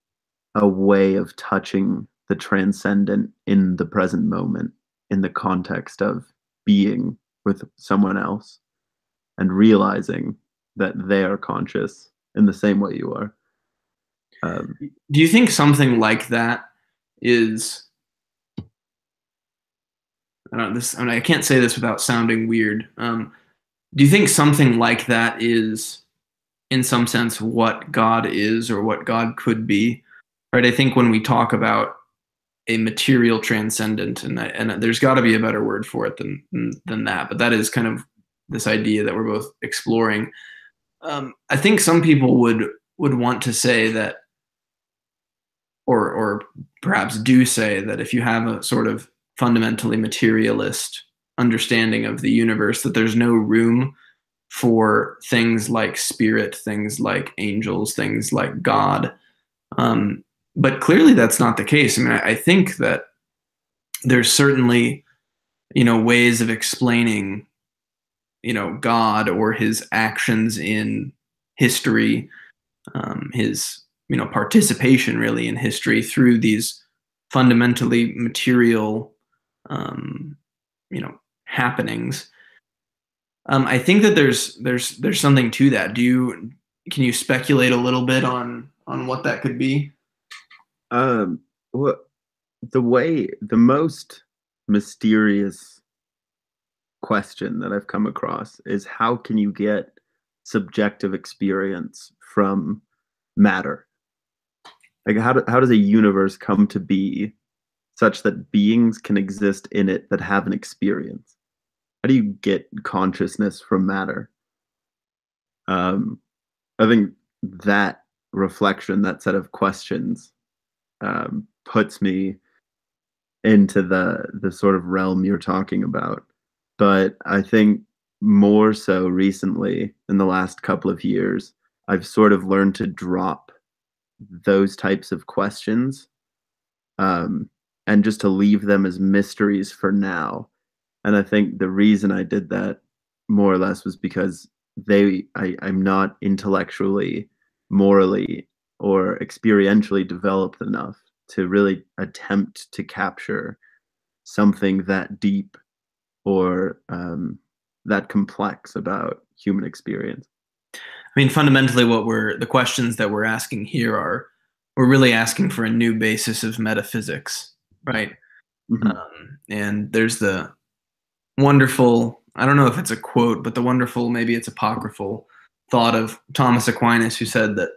a way of touching the transcendent in the present moment, in the context of being with someone else and realizing that they are conscious in the same way you are. Um, Do you think something like that is, I don't know, this, I mean, I can't say this without sounding weird. Do you think something like that is, in some sense, what God is or what God could be? Right? I think when we talk about a material transcendent, and there's got to be a better word for it than that, but that is kind of this idea that we're both exploring. I think some people would want to say that, or perhaps do say that, if you have a sort of fundamentally materialist understanding of the universe, that there's no room for things like spirit, things like angels, things like God. Um, but clearly, that's not the case. I mean, I think that there's certainly, ways of explaining, God or his actions in history, his, participation really in history through these fundamentally material, um, happenings. I think that there's something to that. Can you speculate a little bit on what that could be? um, what the most mysterious question that I've come across is how can you get subjective experience from matter? Like how does a universe come to be such that beings can exist in it that have an experience? How do you get consciousness from matter? Um, I think that reflection, that set of questions, puts me into the sort of realm you're talking about. But I think more so recently, in the last couple of years, I've sort of learned to drop those types of questions, um, and just to leave them as mysteries for now. And I think the reason I did that more or less was because I'm not intellectually, morally, or experientially developed enough to really attempt to capture something that deep or that complex about human experience. I mean, fundamentally, the questions that we're asking here are, we're really asking for a new basis of metaphysics, right? Mhm. And there's the wonderful, I don't know if it's a quote, but the wonderful, maybe it's apocryphal thought of Thomas Aquinas, who said that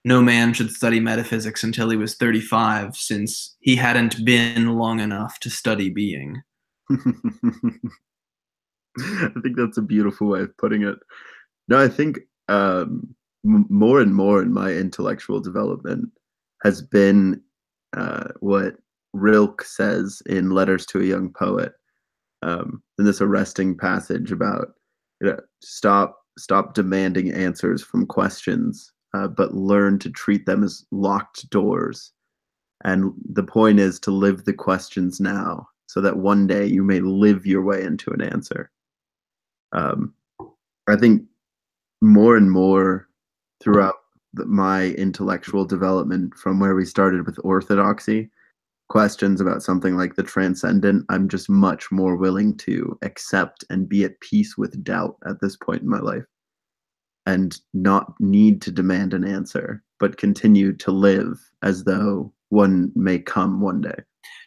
no man should study metaphysics until he was 35, since he hadn't been long enough to study being. I think that's a beautiful way of putting it. No, I think more and more in my intellectual development has been what Rilke says in Letters to a Young Poet, in this arresting passage about, stop demanding answers from questions, but learn to treat them as locked doors. And the point is to live the questions now, so that one day you may live your way into an answer. Um, I think more and more throughout my intellectual development, from where we started with orthodoxy, questions about something like the transcendent, I'm just much more willing to accept and be at peace with doubt at this point in my life, and not need to demand an answer, but continue to live as though one may come one day.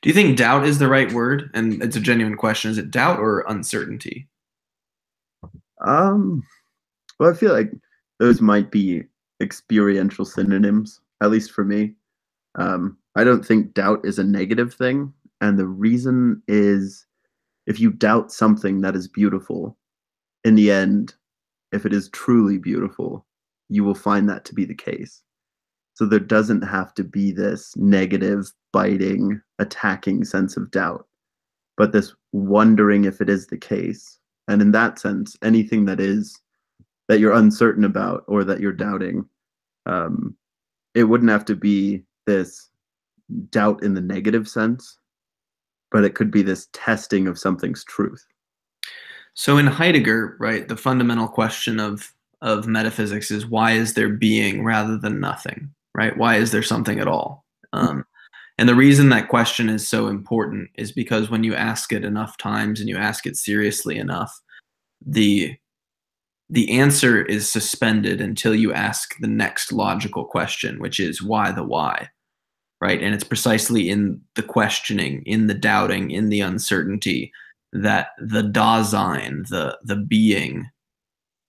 Do you think doubt is the right word? And it's a genuine question. Is it doubt or uncertainty? Um, well, I feel like those might be experiential synonyms, at least for me. I don't think doubt is a negative thing, and the reason is if you doubt something that is beautiful, in the end, if it is truly beautiful, you will find that to be the case. So there doesn't have to be this negative, biting, attacking sense of doubt, but this wondering if it is the case. And in that sense, anything that you're uncertain about or that you're doubting, it wouldn't have to be this doubt in the negative sense, but it could be this testing of something's truth. So in Heidegger, right, the fundamental question of metaphysics is why is there being rather than nothing, right? Why is there something at all? And the reason that question is so important is because when you ask it enough times and you ask it seriously enough, the answer is suspended until you ask the next logical question, which is why the why, right? And it's precisely in the questioning, in the doubting, in the uncertainty that the Dasein, the being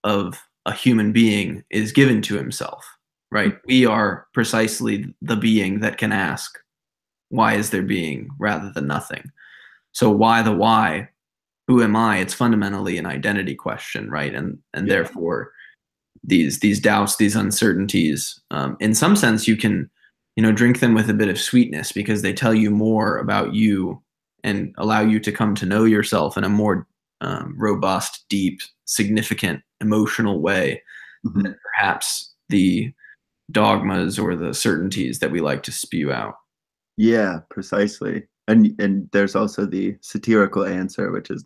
of a human being is given to himself, right? We are precisely the being that can ask, why is there being rather than nothing? So why the why? Who am I? It's fundamentally an identity question, right? And therefore these doubts, these uncertainties, in some sense you can, drink them with a bit of sweetness because they tell you more about you and allow you to come to know yourself in a more robust, deep, significant, emotional way than perhaps the dogmas or the certainties that we like to spew out. Yeah, precisely. And there's also the satirical answer, which is,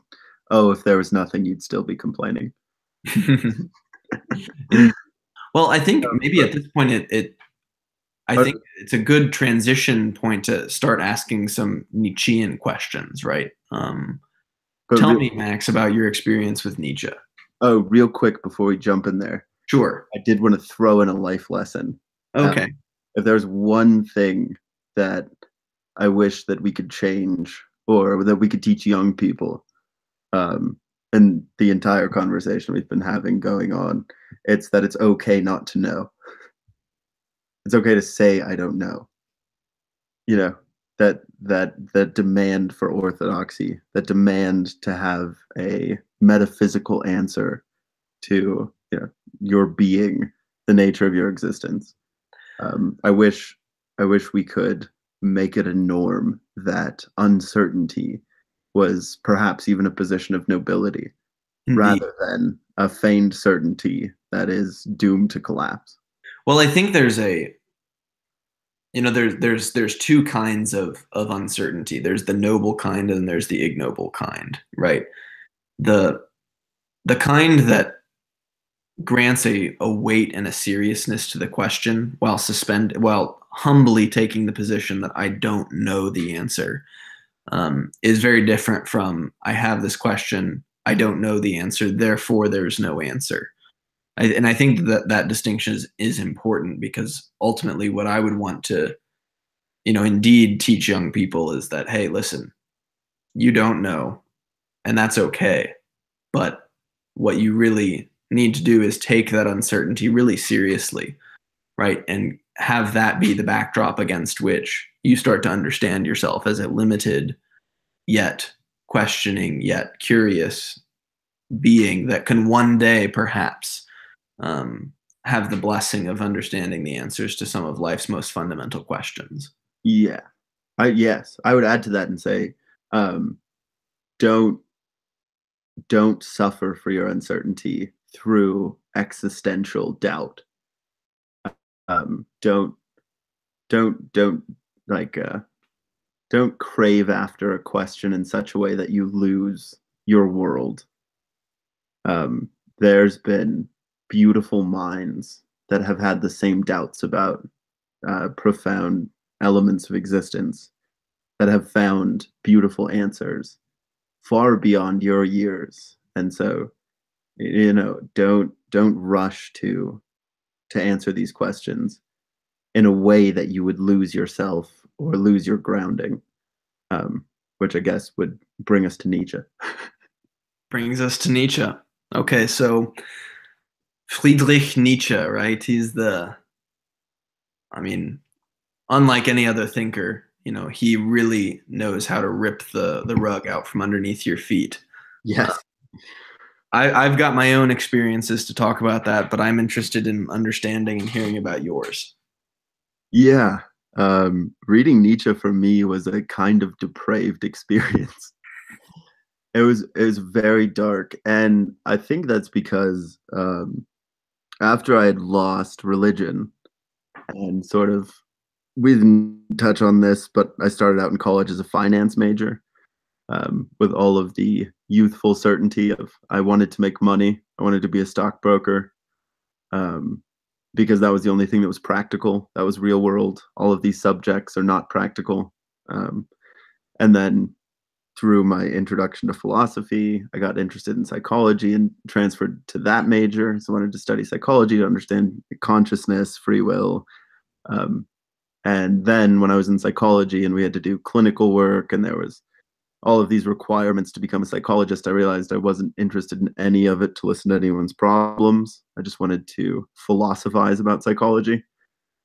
oh, if there was nothing, you'd still be complaining. Well, I think maybe at this point I think it's a good transition point to start asking some Nietzschean questions, right? Tell me, Max, about your experience with Nietzsche. Oh, real quick before we jump in there. Sure. I did want to throw in a life lesson. Okay. If there's one thing that I wish that we could change or that we could teach young people, and the entire conversation we've been having going on, it's that it's okay not to know. It's okay to say I don't know. That demand for orthodoxy, that demand to have a metaphysical answer to your being, the nature of your existence. I wish we could make it a norm that uncertainty was perhaps even a position of nobility, Indeed. rather than a feigned certainty that is doomed to collapse. Well, I think there's there's two kinds of uncertainty. There's the noble kind and there's the ignoble kind, right? The kind that grants a weight and a seriousness to the question while humbly taking the position that I don't know the answer, is very different from I have this question, I don't know the answer, therefore there's no answer. And I think that distinction is important because ultimately what I would want to, indeed teach young people is that, hey, listen, you don't know, and that's okay. But what you really need to do is take that uncertainty really seriously, right? And have that be the backdrop against which you start to understand yourself as a limited, yet questioning, yet curious being that can one day perhaps have the blessing of understanding the answers to some of life's most fundamental questions. Yeah. Yes, I would add to that and say, don't suffer for your uncertainty through existential doubt. Don't crave after a question in such a way that you lose your world. There's been beautiful minds that have had the same doubts about profound elements of existence that have found beautiful answers far beyond your years. And so, don't rush to answer these questions in a way that you would lose yourself or lose your grounding, which I guess would bring us to Nietzsche. Brings us to Nietzsche. Okay, so Friedrich Nietzsche, right? He's unlike any other thinker, he really knows how to rip the rug out from underneath your feet. Yes. I've got my own experiences to talk about that, but I'm interested in understanding and hearing about yours. Yeah. Reading Nietzsche for me was a kind of depraved experience. It was very dark, and I think that's because after I had lost religion and sort of we didn't touch on this, but I started out in college as a finance major, with all of the youthful certainty of I wanted to make money, I wanted to be a stockbroker, um, because that was the only thing that was practical, that was real world. All of these subjects are not practical. Um, and then through my introduction to philosophy, I got interested in psychology and transferred to that major. So I wanted to study psychology to understand consciousness, free will. Um, and then when I was in psychology and we had to do clinical work and there was all of these requirements to become a psychologist, I realized I wasn't interested in any of it to listen to anyone's problems. I just wanted to philosophize about psychology.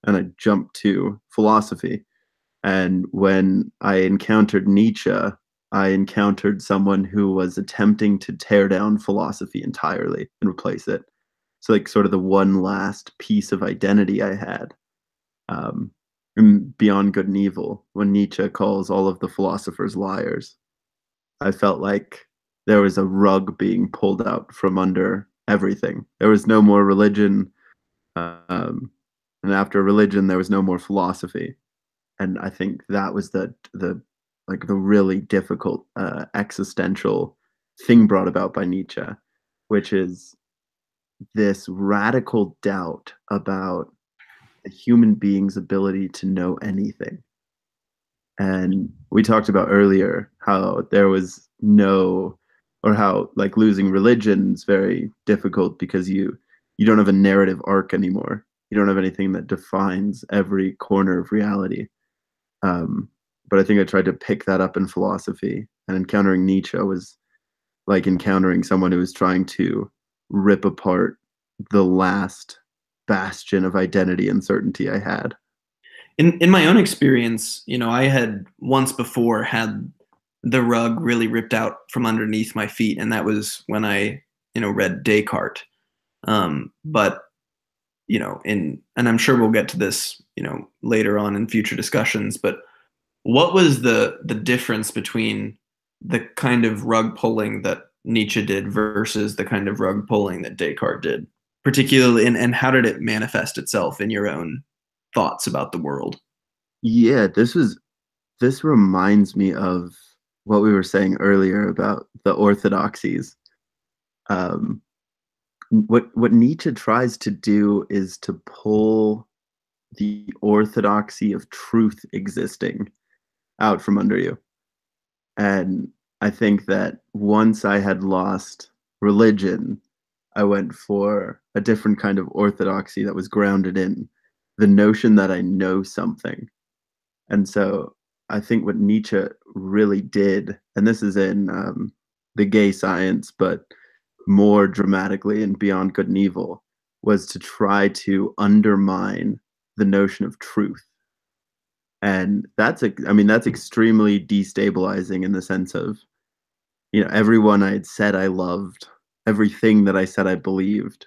And I jumped to philosophy. And when I encountered Nietzsche, I encountered someone who was attempting to tear down philosophy entirely and replace it. So, like, sort of the one last piece of identity I had, um, beyond good and evil, when Nietzsche calls all of the philosophers liars, I felt like there was a rug being pulled out from under everything. There was no more religion, and after religion, there was no more philosophy. And I think that was the like the really difficult existential thing brought about by Nietzsche, which is this radical doubt about a human being's ability to know anything. And we talked about earlier how there was no, or how like losing religion is very difficult because you don't have a narrative arc anymore. You don't have anything that defines every corner of reality. Um, but I think I tried to pick that up in philosophy, and encountering Nietzsche was like encountering someone who was trying to rip apart the last bastion of identity and certainty I had. In my own experience, I had once before had the rug really ripped out from underneath my feet, and that was when I, read Descartes. But and I'm sure we'll get to this, later on in future discussions. But what was the difference between the kind of rug pulling that Nietzsche did versus the kind of rug pulling that Descartes did, particularly, and how did it manifest itself in your own thoughts about the world? Yeah, this reminds me of what we were saying earlier about the orthodoxies. Um, what Nietzsche tries to do is to pull the orthodoxy of truth existing out from under you. And I think that once I had lost religion, I went for a different kind of orthodoxy that was grounded in the notion that I know something. And so I think what Nietzsche really did, and this is in The Gay Science, but more dramatically in Beyond Good and Evil, was to try to undermine the notion of truth. And that's extremely destabilizing in the sense of, everyone I had said I loved, everything that I said I believed,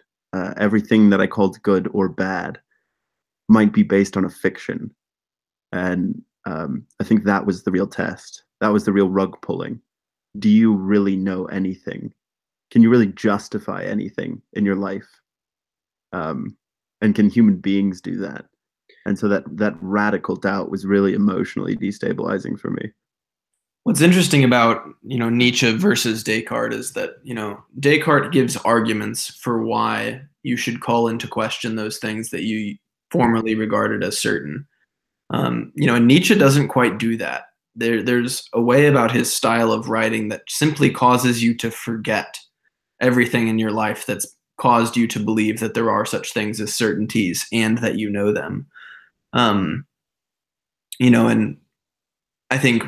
everything that I called good or bad might be based on a fiction. And I think that was the real test. That was the real rug pulling. Do you really know anything? Can you really justify anything in your life? And can human beings do that? And so that radical doubt was really emotionally destabilizing for me. What's interesting about, Nietzsche versus Descartes is that, Descartes gives arguments for why you should call into question those things that you formerly regarded as certain. And Nietzsche doesn't quite do that. There's a way about his style of writing that simply causes you to forget everything in your life that's caused you to believe that there are such things as certainties and that you know them. Um, and I think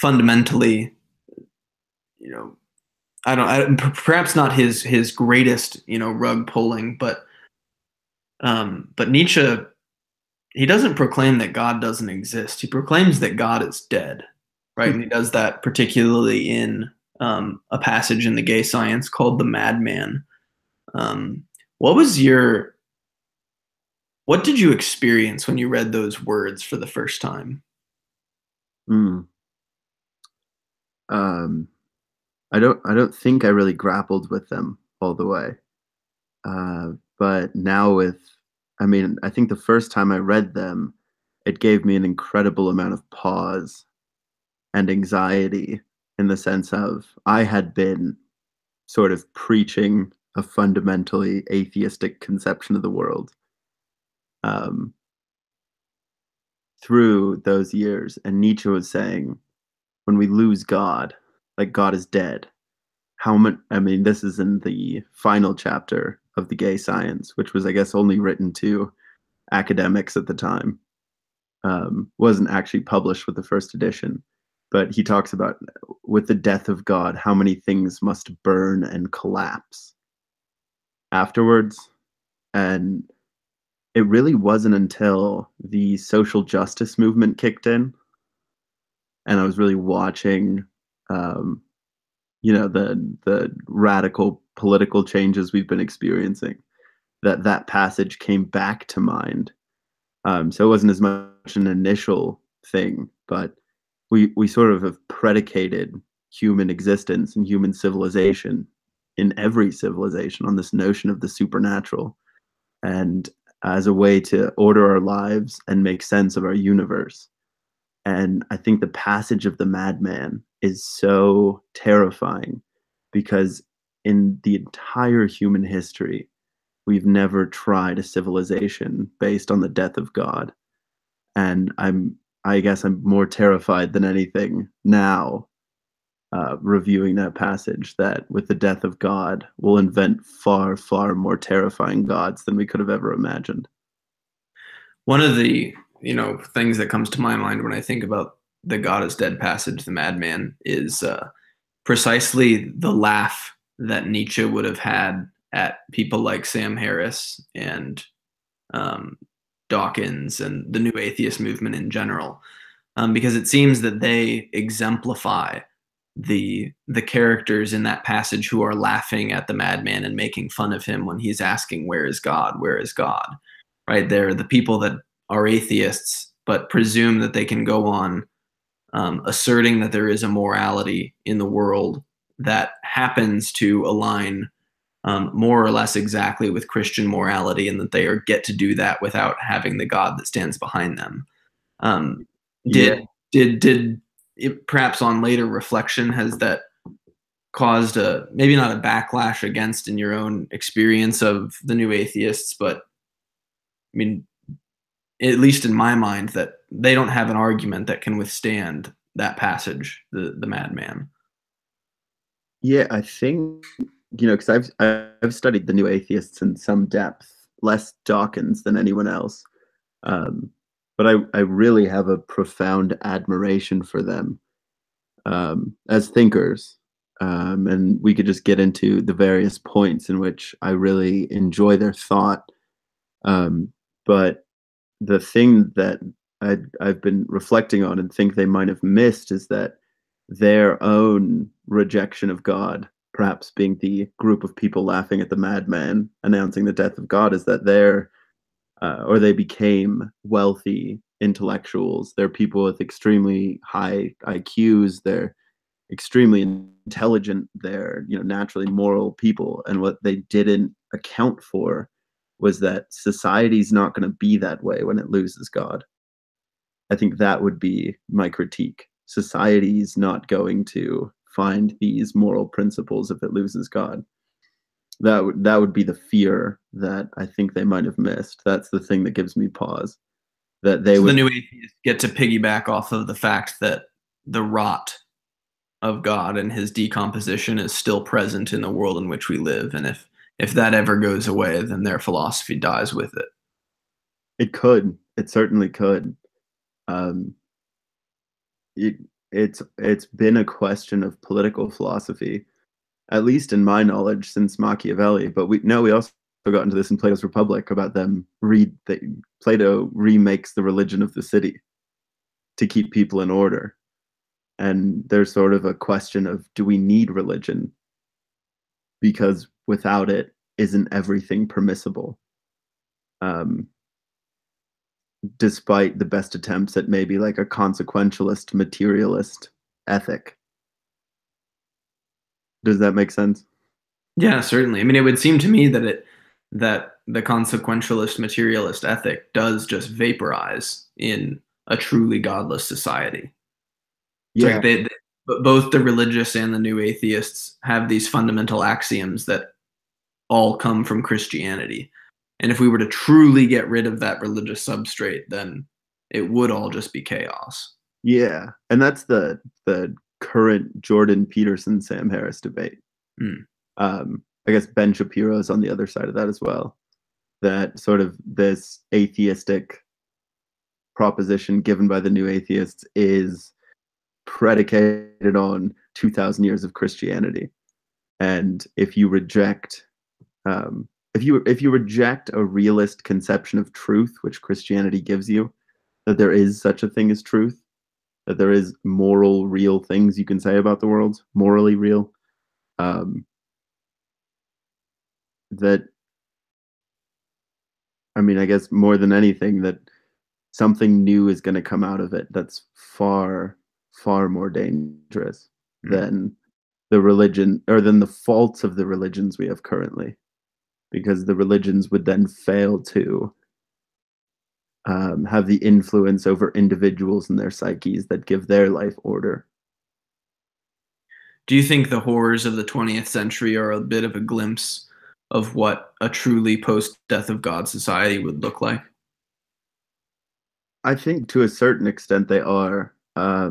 fundamentally, you know, perhaps not his greatest, rug pulling, but Nietzsche he doesn't proclaim that God doesn't exist. He proclaims that God is dead, right? And he does that particularly in a passage in the Gay Science called "The Madman." Um, what was your what did you experience when you read those words for the first time? Mm. Um, I don't think I really grappled with them all the way. But now I mean, I think the first time I read them, it gave me an incredible amount of pause and anxiety in the sense of I had been sort of preaching a fundamentally atheistic conception of the world um, through those years. And Nietzsche was saying, when we lose God, like God is dead. How much? I mean, this is in the final chapter of the Gay Science, which was, I guess, only written to academics at the time. Wasn't actually published with the first edition, but he talks about with the death of God, how many things must burn and collapse afterwards. And it really wasn't until the social justice movement kicked in, and I was really watching, um, the radical political changes we've been experiencing, that passage came back to mind. So it wasn't as much an initial thing, but we sort of have predicated human existence and human civilization in every civilization on this notion of the supernatural, and as a way to order our lives and make sense of our universe. And I think the passage of the madman is so terrifying because in the entire human history, we've never tried a civilization based on the death of God. And I guess I'm more terrified than anything now, reviewing that passage, that with the death of God, we'll invent far, far more terrifying gods than we could have ever imagined. One of the things that comes to my mind when I think about the God is dead passage, the madman, is precisely the laugh that Nietzsche would have had at people like Sam Harris and um, Dawkins and the New Atheist movement in general, because it seems that they exemplify the characters in that passage who are laughing at the madman and making fun of him when he's asking, "Where is God? Where is God?" Right? They're the people that are atheists but presume that they can go on asserting that there is a morality in the world that happens to align more or less exactly with Christian morality, and that they get to do that without having the God that stands behind them. Um, Yeah. did it, perhaps on later reflection, has that caused a maybe not a backlash against in your own experience of the new atheists, but I mean, at least in my mind, that they don't have an argument that can withstand that passage, the madman. Yeah, I think, because I've studied the new atheists in some depth, less Dawkins than anyone else. Um, but I really have a profound admiration for them as thinkers. And we could just get into the various points in which I really enjoy their thought. Um, but the thing that I've been reflecting on and think they might have missed is that their own rejection of God, perhaps being the group of people laughing at the madman announcing the death of God, is that they became wealthy intellectuals. They're people with extremely high IQs. They're extremely intelligent. They're naturally moral people. And what they didn't account for was that society's not going to be that way when it loses God. I think that would be my critique. Society's not going to find these moral principles if it loses God. That would be the fear that I think they might have missed. That's the thing that gives me pause. That they So the would new atheists get to piggyback off of the fact that the rot of God and his decomposition is still present in the world in which we live, and if that ever goes away, then their philosophy dies with it. it could. It certainly could. Um, it, it's been a question of political philosophy, at least in my knowledge, since Machiavelli. But we also got into this in Plato's Republic about them Plato remakes the religion of the city to keep people in order. And there's sort of a question of, do we need religion? Because without it, isn't everything permissible? Despite the best attempts at maybe like a consequentialist, materialist ethic. Does that make sense? Yeah, certainly. I mean, it would seem to me that the consequentialist, materialist ethic does just vaporize in a truly godless society. It's Yeah. like both the religious and the new atheists have these fundamental axioms that all come from Christianity. And if we were to truly get rid of that religious substrate, then it would all just be chaos. Yeah. And that's the current Jordan Peterson, Sam Harris debate. Mm. I guess Ben Shapiro is on the other side of that as well. That sort of this atheistic proposition given by the new atheists is predicated on 2,000 years of Christianity. And if you reject if you reject a realist conception of truth, which Christianity gives you, that there is such a thing as truth, that there is moral, real things you can say about the world, morally real, that, I mean, I guess more than anything, that something new is going to come out of it that's far, far more dangerous than the religion, or than the faults of the religions we have currently, because the religions would then fail to have the influence over individuals and their psyches that give their life order. Do you think the horrors of the 20th century are a bit of a glimpse of what a truly post-death of God society would look like? I think to a certain extent they are. I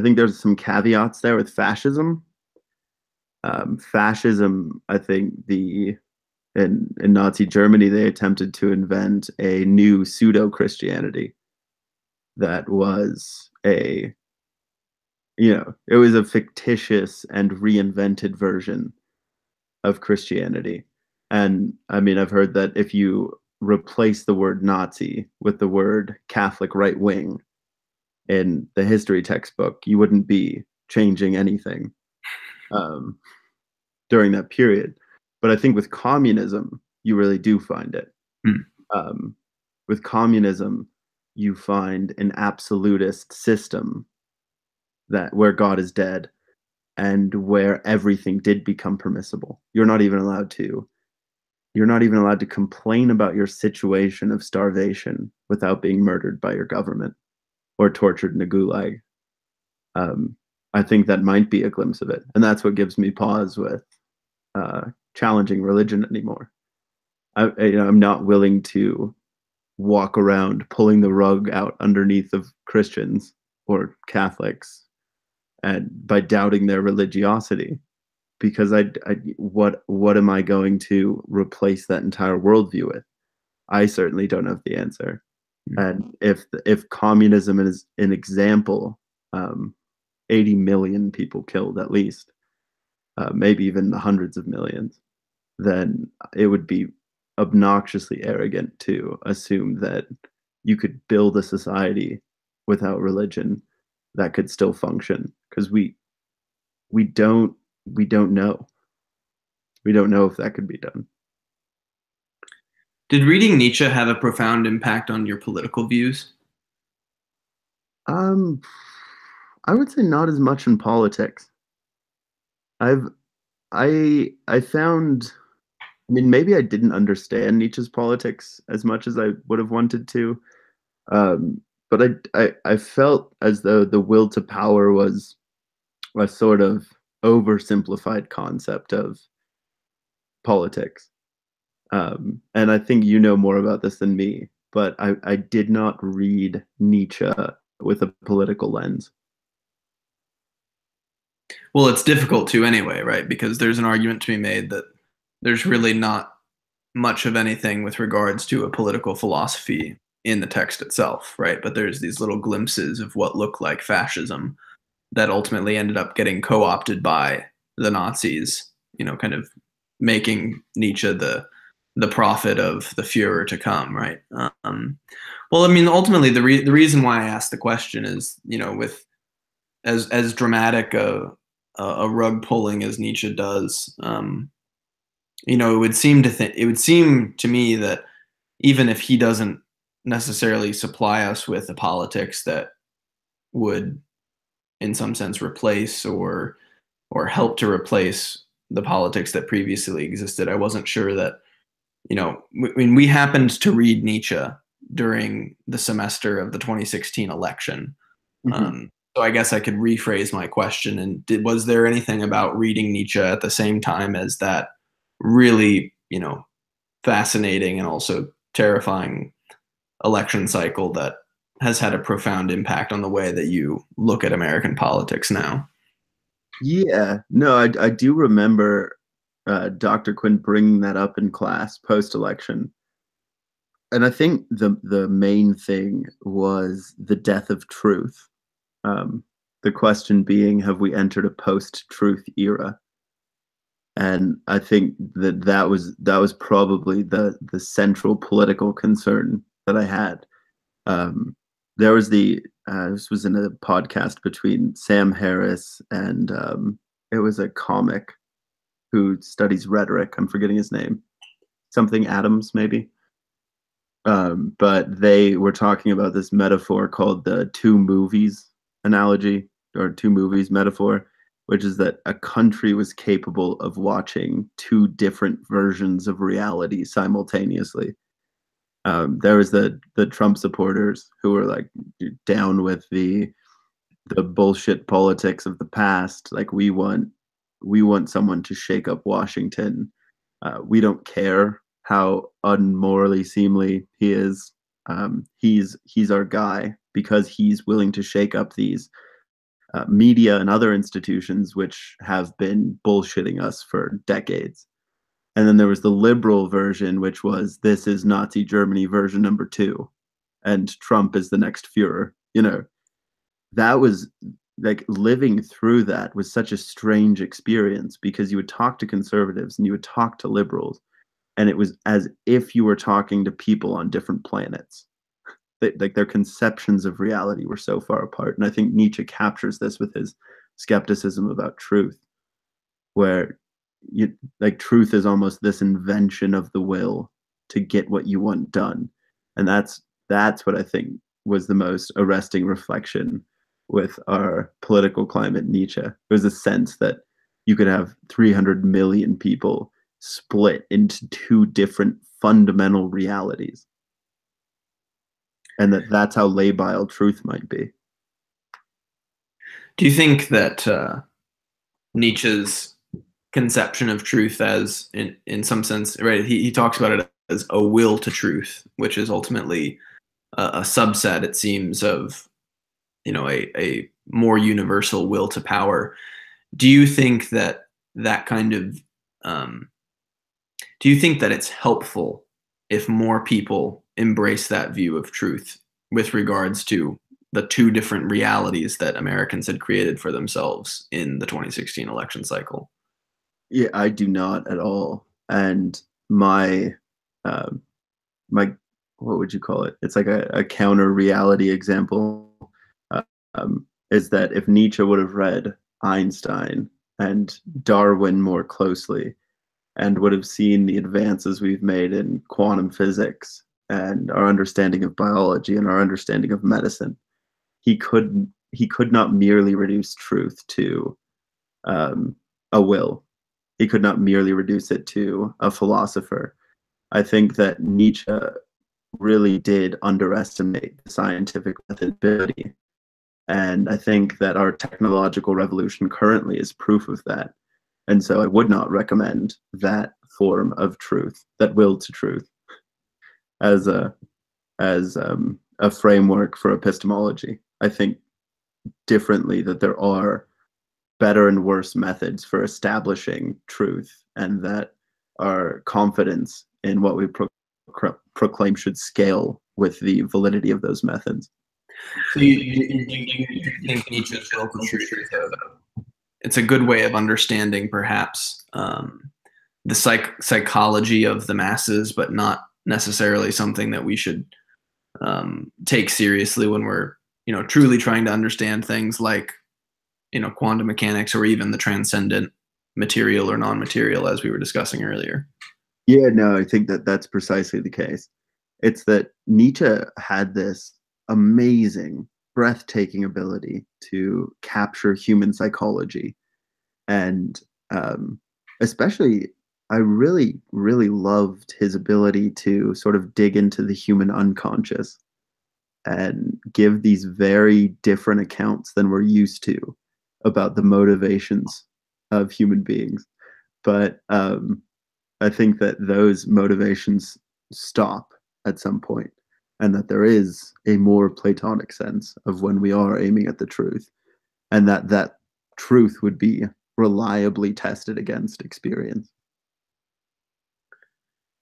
think there's some caveats there with fascism. Fascism, I think in Nazi Germany, they attempted to invent a new pseudo-Christianity that was it was a fictitious and reinvented version of Christianity. And I mean, I've heard that if you replace the word Nazi with the word Catholic right wing in the history textbook, you wouldn't be changing anything during that period. But I think with communism, you really do find it. With communism, you find an absolutist system where God is dead and where everything did become permissible. You're not even allowed to complain about your situation of starvation without being murdered by your government or tortured in a gulag. I think that might be a glimpse of it. And that's what gives me pause with challenging religion anymore. I'm not willing to walk around pulling the rug out underneath of Christians or Catholics and by doubting their religiosity, because what am I going to replace that entire worldview with? I certainly don't have the answer. And if communism is an example, 80 million people killed at least, maybe even the hundreds of millions, then it would be obnoxiously arrogant to assume that you could build a society without religion that could still function, because we don't know. We don't know if that could be done. Did reading Nietzsche have a profound impact on your political views? I would say not as much in politics. I found, I mean, maybe I didn't understand Nietzsche's politics as much as I would have wanted to. But I felt as though the will to power was a sort of oversimplified concept of politics. And I think you know more about this than me, but I did not read Nietzsche with a political lens. Well, it's difficult to anyway, right? Because there's an argument to be made that there's really not much of anything with regards to a political philosophy in the text itself, right? But there's these little glimpses of what looked like fascism that ultimately ended up getting co-opted by the Nazis, kind of making Nietzsche the the prophet of the Führer to come, right? Well, I mean, ultimately, the reason why I asked the question is, with as dramatic a rug pulling as Nietzsche does, it would seem to me that even if he doesn't necessarily supply us with a politics that would, in some sense, replace or help to replace the politics that previously existed, I wasn't sure that, when we happened to read Nietzsche during the semester of the 2016 election. Mm-hmm. So I guess I could rephrase my question. And was there anything about reading Nietzsche at the same time as that really, fascinating and also terrifying election cycle that has had a profound impact on the way that you look at American politics now? Yeah, no, I do remember Dr. Quinn bringing that up in class post-election. And I think the main thing was the death of truth. Um, the question being, have we entered a post-truth era? And I think that was probably the central political concern that I had. There was this was in a podcast between Sam Harris and it was a comic who studies rhetoric. I'm forgetting his name, something Adams maybe. But they were talking about this metaphor called the two movies analogy, or two movies metaphor, which is that a country was capable of watching two different versions of reality simultaneously. There was the Trump supporters who were like down with the bullshit politics of the past. Like we want someone to shake up Washington. We don't care how unmorally seemly he is. He's our guy because he's willing to shake up these media and other institutions which have been bullshitting us for decades. And then there was the liberal version, which was this is Nazi Germany version number 2, and Trump is the next Führer. That was like living through that was such a strange experience because you would talk to conservatives and you would talk to liberals, and it was as if you were talking to people on different planets. Like their conceptions of reality were so far apart. And I think Nietzsche captures this with his skepticism about truth, where truth is almost this invention of the will to get what you want done. And that's what I think was the most arresting reflection with our political climate. Nietzsche, it was a sense that you could have 300 million people split into two different fundamental realities, and that's how labile truth might be. Do you think that Nietzsche's conception of truth as in some sense, right, he talks about it as a will to truth, which is ultimately a subset, it seems, of a more universal will to power. Do you think that kind of do you think that it's helpful if more people embrace that view of truth with regards to the two different realities that Americans had created for themselves in the 2016 election cycle? Yeah, I do not at all. And my my what would you call it? It's like a counter reality example. Is that if Nietzsche would have read Einstein and Darwin more closely, and would have seen the advances we've made in quantum physics and our understanding of biology and our understanding of medicine, he could not merely reduce truth to a will. He could not merely reduce it to a philosopher. I think that Nietzsche really did underestimate the scientific methodability. And I think that our technological revolution currently is proof of that. And so I would not recommend that form of truth, that will to truth, as a framework for epistemology. I think differently that there are better and worse methods for establishing truth, and that our confidence in what we proclaim should scale with the validity of those methods. So you think Nietzsche's will to truth, it's a good way of understanding perhaps the psychology of the masses, but not necessarily something that we should take seriously when we're, truly trying to understand things like, quantum mechanics, or even the transcendent material or non-material, as we were discussing earlier. Yeah, no, I think that that's precisely the case. It's that Nietzsche had this amazing, breathtaking ability to capture human psychology. And especially, I really, really loved his ability to sort of dig into the human unconscious and give these very different accounts than we're used to about the motivations of human beings. But I think that those motivations stop at some point, and that there is a more Platonic sense of when we are aiming at the truth, and that truth would be reliably tested against experience.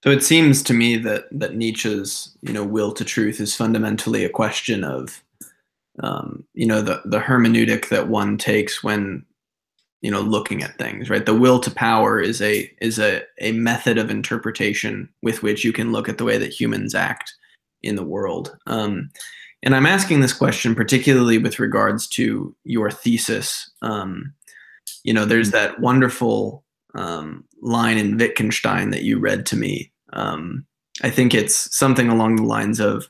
So it seems to me that Nietzsche's will to truth is fundamentally a question of the hermeneutic that one takes when looking at things, right? The will to power is a method of interpretation with which you can look at the way that humans act in the world. And I'm asking this question particularly with regards to your thesis. There's that wonderful line in Wittgenstein that you read to me. I think it's something along the lines of,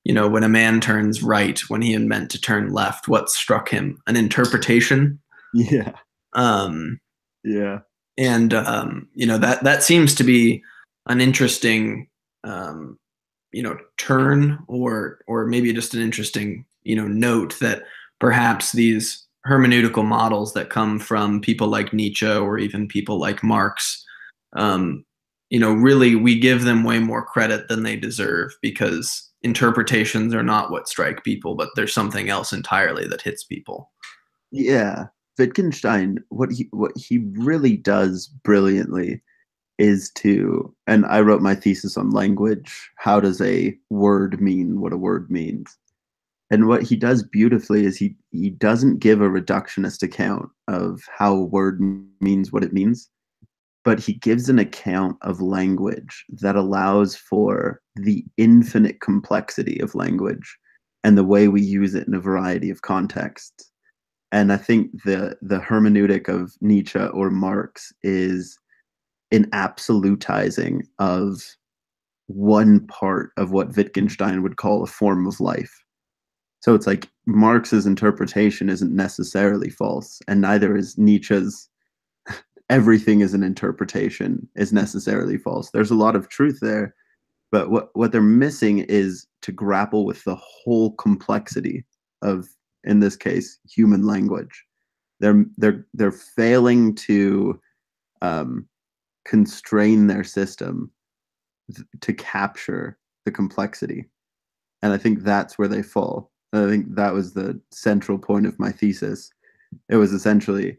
when a man turns right when he had meant to turn left, what struck him? An interpretation. Yeah. Yeah. And that seems to be an interesting turn, or maybe just an interesting note that perhaps these hermeneutical models that come from people like Nietzsche or even people like Marx, really we give them way more credit than they deserve, because interpretations are not what strike people, but there's something else entirely that hits people. Yeah. Wittgenstein, what he really does brilliantly is to, and I wrote my thesis on language. How does a word mean what a word means? And what he does beautifully is he doesn't give a reductionist account of how a word means what it means, but he gives an account of language that allows for the infinite complexity of language and the way we use it in a variety of contexts. And I think the hermeneutic of Nietzsche or Marx is an absolutizing of one part of what Wittgenstein would call a form of life. So it's like Marx's interpretation isn't necessarily false, and neither is Nietzsche's everything is an interpretation is necessarily false. There's a lot of truth there, but what they're missing is to grapple with the whole complexity of, in this case, human language. They're failing to constrain their system to capture the complexity, and I think that's where they fall. I think that was the central point of my thesis. It was essentially,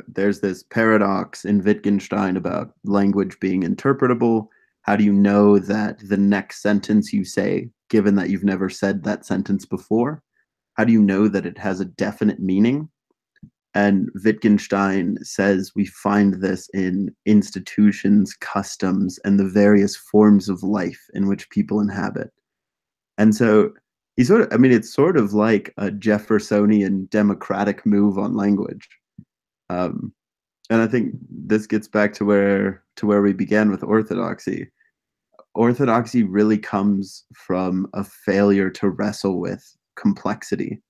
there's this paradox in Wittgenstein about language being interpretable. How do you know that the next sentence you say, given that you've never said that sentence before, how do you know that it has a definite meaning? And Wittgenstein says we find this in institutions, customs, and the various forms of life in which people inhabit. And so it's sort of like a Jeffersonian democratic move on language. And I think this gets back to where we began with orthodoxy. Orthodoxy really comes from a failure to wrestle with complexity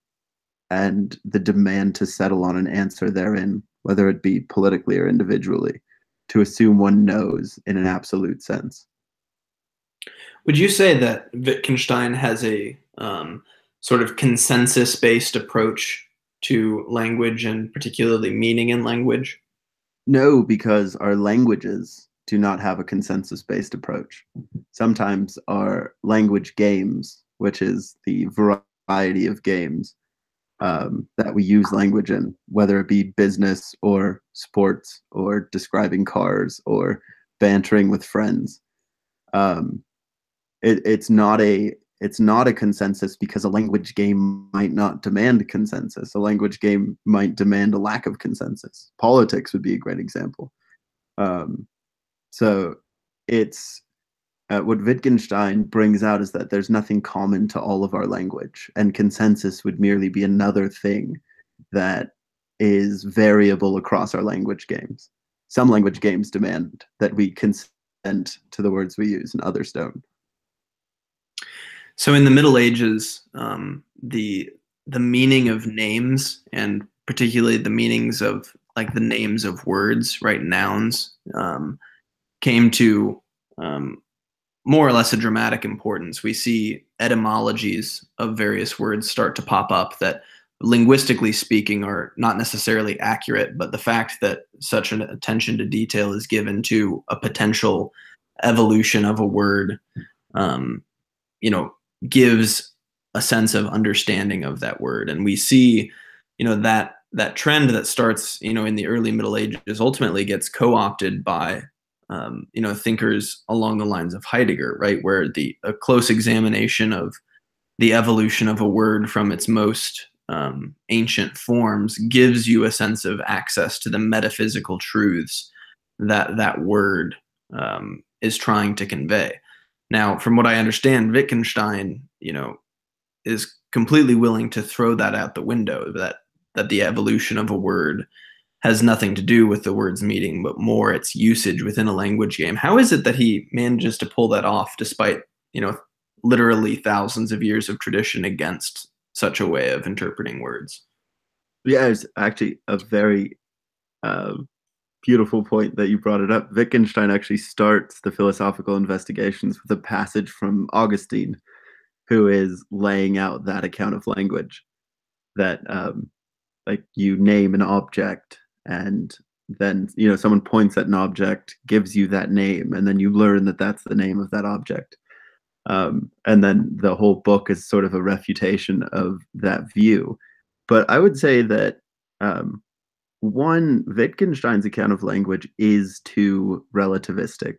and the demand to settle on an answer therein, whether it be politically or individually, to assume one knows in an absolute sense. Would you say that Wittgenstein has a sort of consensus-based approach to language, and particularly meaning in language? No, because our languages do not have a consensus-based approach. Sometimes our language games, which is the variety of games that we use language in, whether it be business or sports or describing cars or bantering with friends, it's not a consensus, because a language game might not demand consensus. A language game might demand a lack of consensus. Politics would be a great example. So it's what Wittgenstein brings out is that there's nothing common to all of our language, and consensus would merely be another thing that is variable across our language games. Some language games demand that we consent to the words we use, and others don't. So in the Middle Ages, the meaning of names, and particularly the meanings of like the names of words, right, nouns, came to more or less a dramatic importance. We see etymologies of various words start to pop up that, linguistically speaking, are not necessarily accurate, but the fact that such an attention to detail is given to a potential evolution of a word, you know, gives a sense of understanding of that word. And we see, that trend that starts, in the early Middle Ages ultimately gets co-opted by thinkers along the lines of Heidegger, right, where a close examination of the evolution of a word from its most ancient forms gives you a sense of access to the metaphysical truths that word is trying to convey. Now, from what I understand, Wittgenstein, is completely willing to throw that out the window, that the evolution of a word has nothing to do with the word's meaning, but more its usage within a language game. How is it that he manages to pull that off despite, literally thousands of years of tradition against such a way of interpreting words? Yeah, it's actually a very beautiful point that you brought it up. Wittgenstein actually starts the philosophical investigations with a passage from Augustine, who is laying out that account of language, that like you name an object, and then someone points at an object, gives you that name, and then you learn that that's the name of that object. And then the whole book is sort of a refutation of that view. But I would say that one, Wittgenstein's account of language is too relativistic.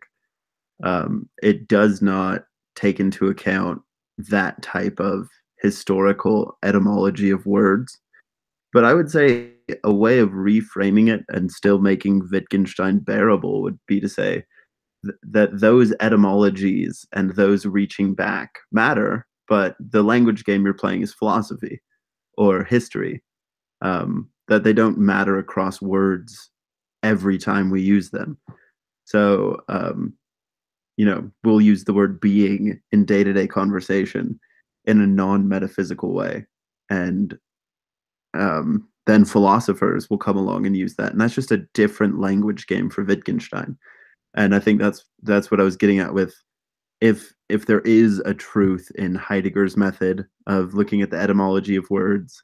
It does not take into account that type of historical etymology of words. But I would say a way of reframing it and still making Wittgenstein bearable would be to say that those etymologies and those reaching back matter, but the language game you're playing is philosophy or history, that they don't matter across words every time we use them. So, we'll use the word being in day-to-day conversation in a non-metaphysical way. And then philosophers will come along and use that. And that's just a different language game for Wittgenstein. And I think that's what I was getting at with, if there is a truth in Heidegger's method of looking at the etymology of words,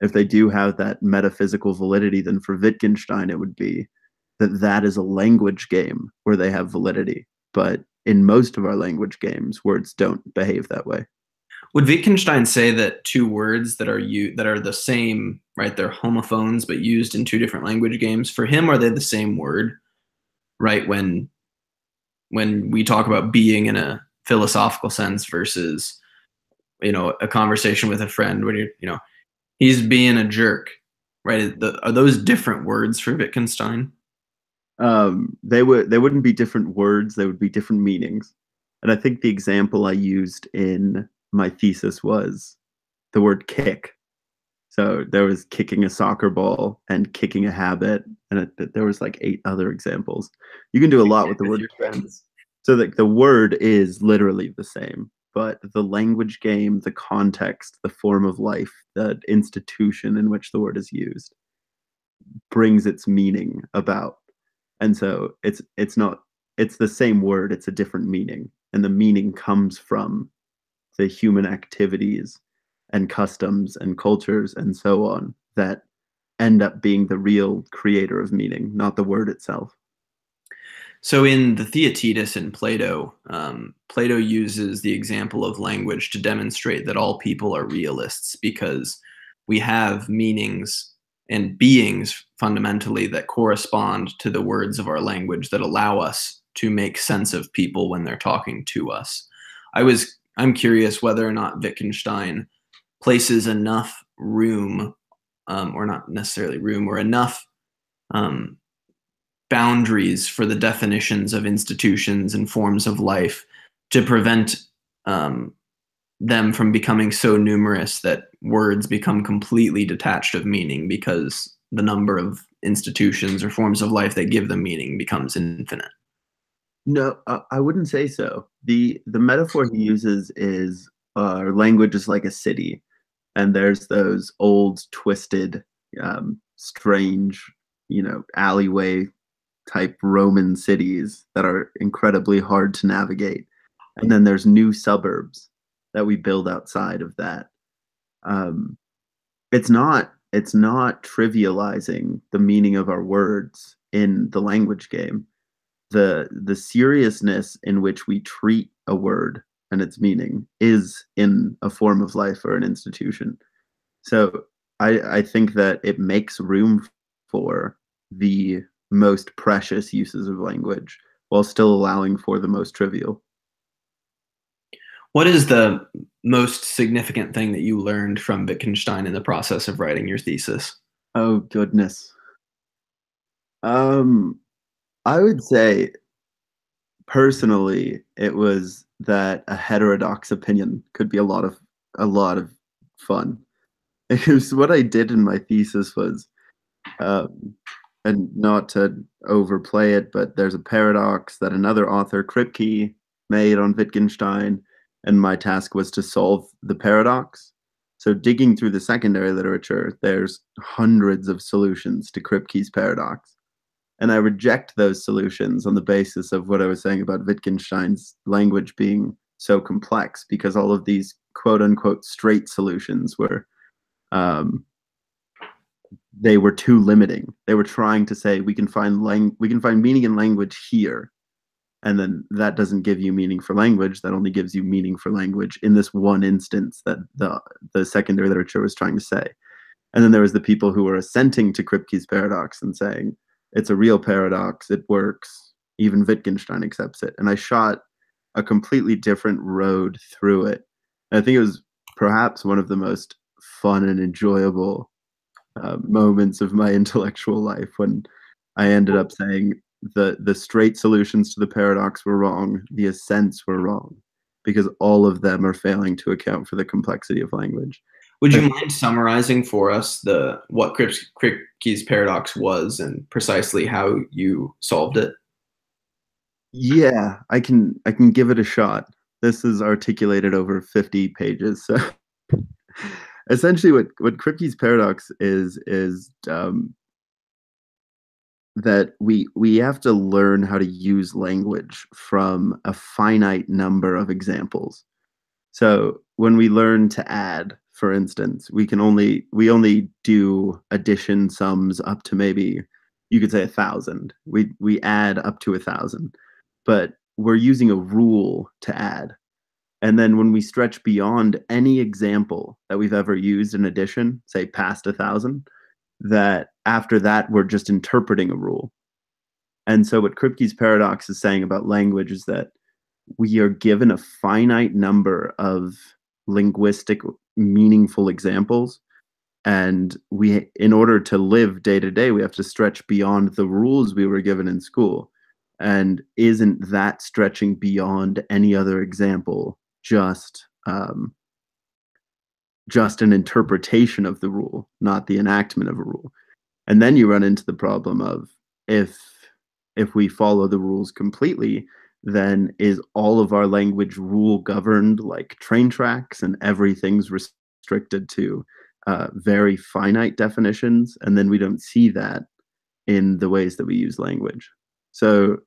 if they do have that metaphysical validity, then for Wittgenstein it would be that is a language game where they have validity. But in most of our language games, words don't behave that way. Would Wittgenstein say that two words that are the same, right? They're homophones, but used in two different language games. For him, are they the same word, right? When we talk about being in a philosophical sense versus, a conversation with a friend when he's being a jerk, right? Are those different words for Wittgenstein? They wouldn't be different words. They would be different meanings. And I think the example I used in my thesis was the word kick. So there was kicking a soccer ball and kicking a habit, and there was like 8 other examples. You can do a lot with the word friends. So the word is literally the same, but the language game, the context, the form of life, the institution in which the word is used brings its meaning about. And so it's the same word, it's a different meaning. And the meaning comes from the human activities and customs and cultures and so on that end up being the real creator of meaning, not the word itself. So in the Theaetetus in Plato, Plato uses the example of language to demonstrate that all people are realists, because we have meanings and beings fundamentally that correspond to the words of our language that allow us to make sense of people when they're talking to us. I'm curious whether or not Wittgenstein places enough room, or not necessarily room, or enough boundaries for the definitions of institutions and forms of life to prevent them from becoming so numerous that words become completely detached of meaning because the number of institutions or forms of life that give them meaning becomes infinite. No, I wouldn't say so. The metaphor he uses is our language is like a city, and there's those old, twisted, strange, alleyway type Roman cities that are incredibly hard to navigate. And then there's new suburbs that we build outside of that. It's not trivializing the meaning of our words in the language game. The seriousness in which we treat a word and its meaning is in a form of life or an institution. So I think that it makes room for the most precious uses of language while still allowing for the most trivial. What is the most significant thing that you learned from Wittgenstein in the process of writing your thesis? Oh goodness. I would say personally it was that a heterodox opinion could be a lot of fun. Because what I did in my thesis was, and not to overplay it, but there's a paradox that another author, Kripke, made on Wittgenstein, and my task was to solve the paradox. So digging through the secondary literature, there's hundreds of solutions to Kripke's paradox. And I reject those solutions on the basis of what I was saying about Wittgenstein's language being so complex, because all of these quote unquote straight solutions were they were too limiting. They were trying to say we can find meaning in language here, and then that doesn't give you meaning for language. That only gives you meaning for language in this one instance that the secondary literature was trying to say. And then there was the people who were assenting to Kripke's paradox and saying it's a real paradox, it works, even Wittgenstein accepts it. And I shot a completely different road through it. And I think it was perhaps one of the most fun and enjoyable moments of my intellectual life, when I ended up saying the straight solutions to the paradox were wrong, the assents were wrong, because all of them are failing to account for the complexity of language. Would you mind summarizing for us what Kripke's paradox was and precisely how you solved it? Yeah, I can give it a shot. This is articulated over 50 pages. So essentially what Kripke's paradox is that we have to learn how to use language from a finite number of examples. So when we learn to add, for instance, we only do addition sums up to, maybe you could say 1,000. We add up to 1,000, but we're using a rule to add. And then when we stretch beyond any example that we've ever used in addition, say past 1,000, that after that we're just interpreting a rule. And so what Kripke's paradox is saying about language is that we are given a finite number of linguistic meaningful examples, and in order to live day to day, we have to stretch beyond the rules we were given in school. And isn't that stretching beyond any other example just an interpretation of the rule, not the enactment of a rule? And then you run into the problem of, if we follow the rules completely, then is all of our language rule governed like train tracks, and everything's restricted to very finite definitions, and then we don't see that in the ways that we use language. So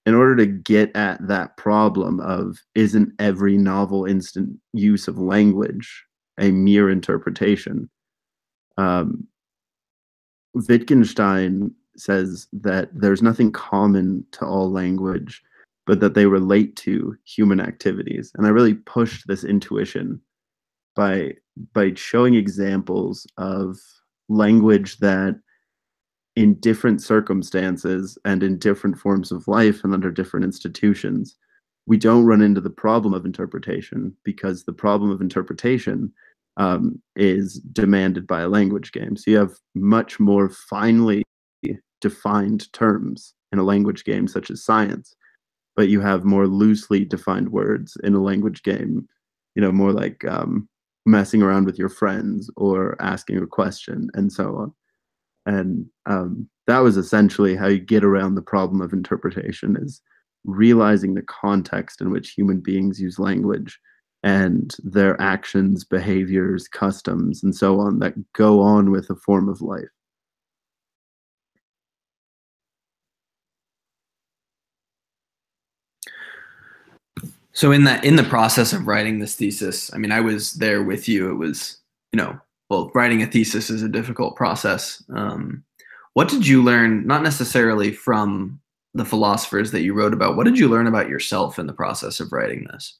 in order to get at that problem of, isn't every novel instant use of language a mere interpretation, Wittgenstein says that there's nothing common to all language, but that they relate to human activities. And I really pushed this intuition by showing examples of language that, in different circumstances and in different forms of life and under different institutions, we don't run into the problem of interpretation, because the problem of interpretation is demanded by a language game. So you have much more finely defined terms in a language game such as science, but you have more loosely defined words in a language game, more like messing around with your friends or asking a question and so on. And that was essentially how you get around the problem of interpretation, is realizing the context in which human beings use language and their actions, behaviors, customs, and so on that go on with a form of life. So in the process of writing this thesis, I mean, I was there with you. It was, well, writing a thesis is a difficult process. What did you learn, not necessarily from the philosophers that you wrote about, what did you learn about yourself in the process of writing this?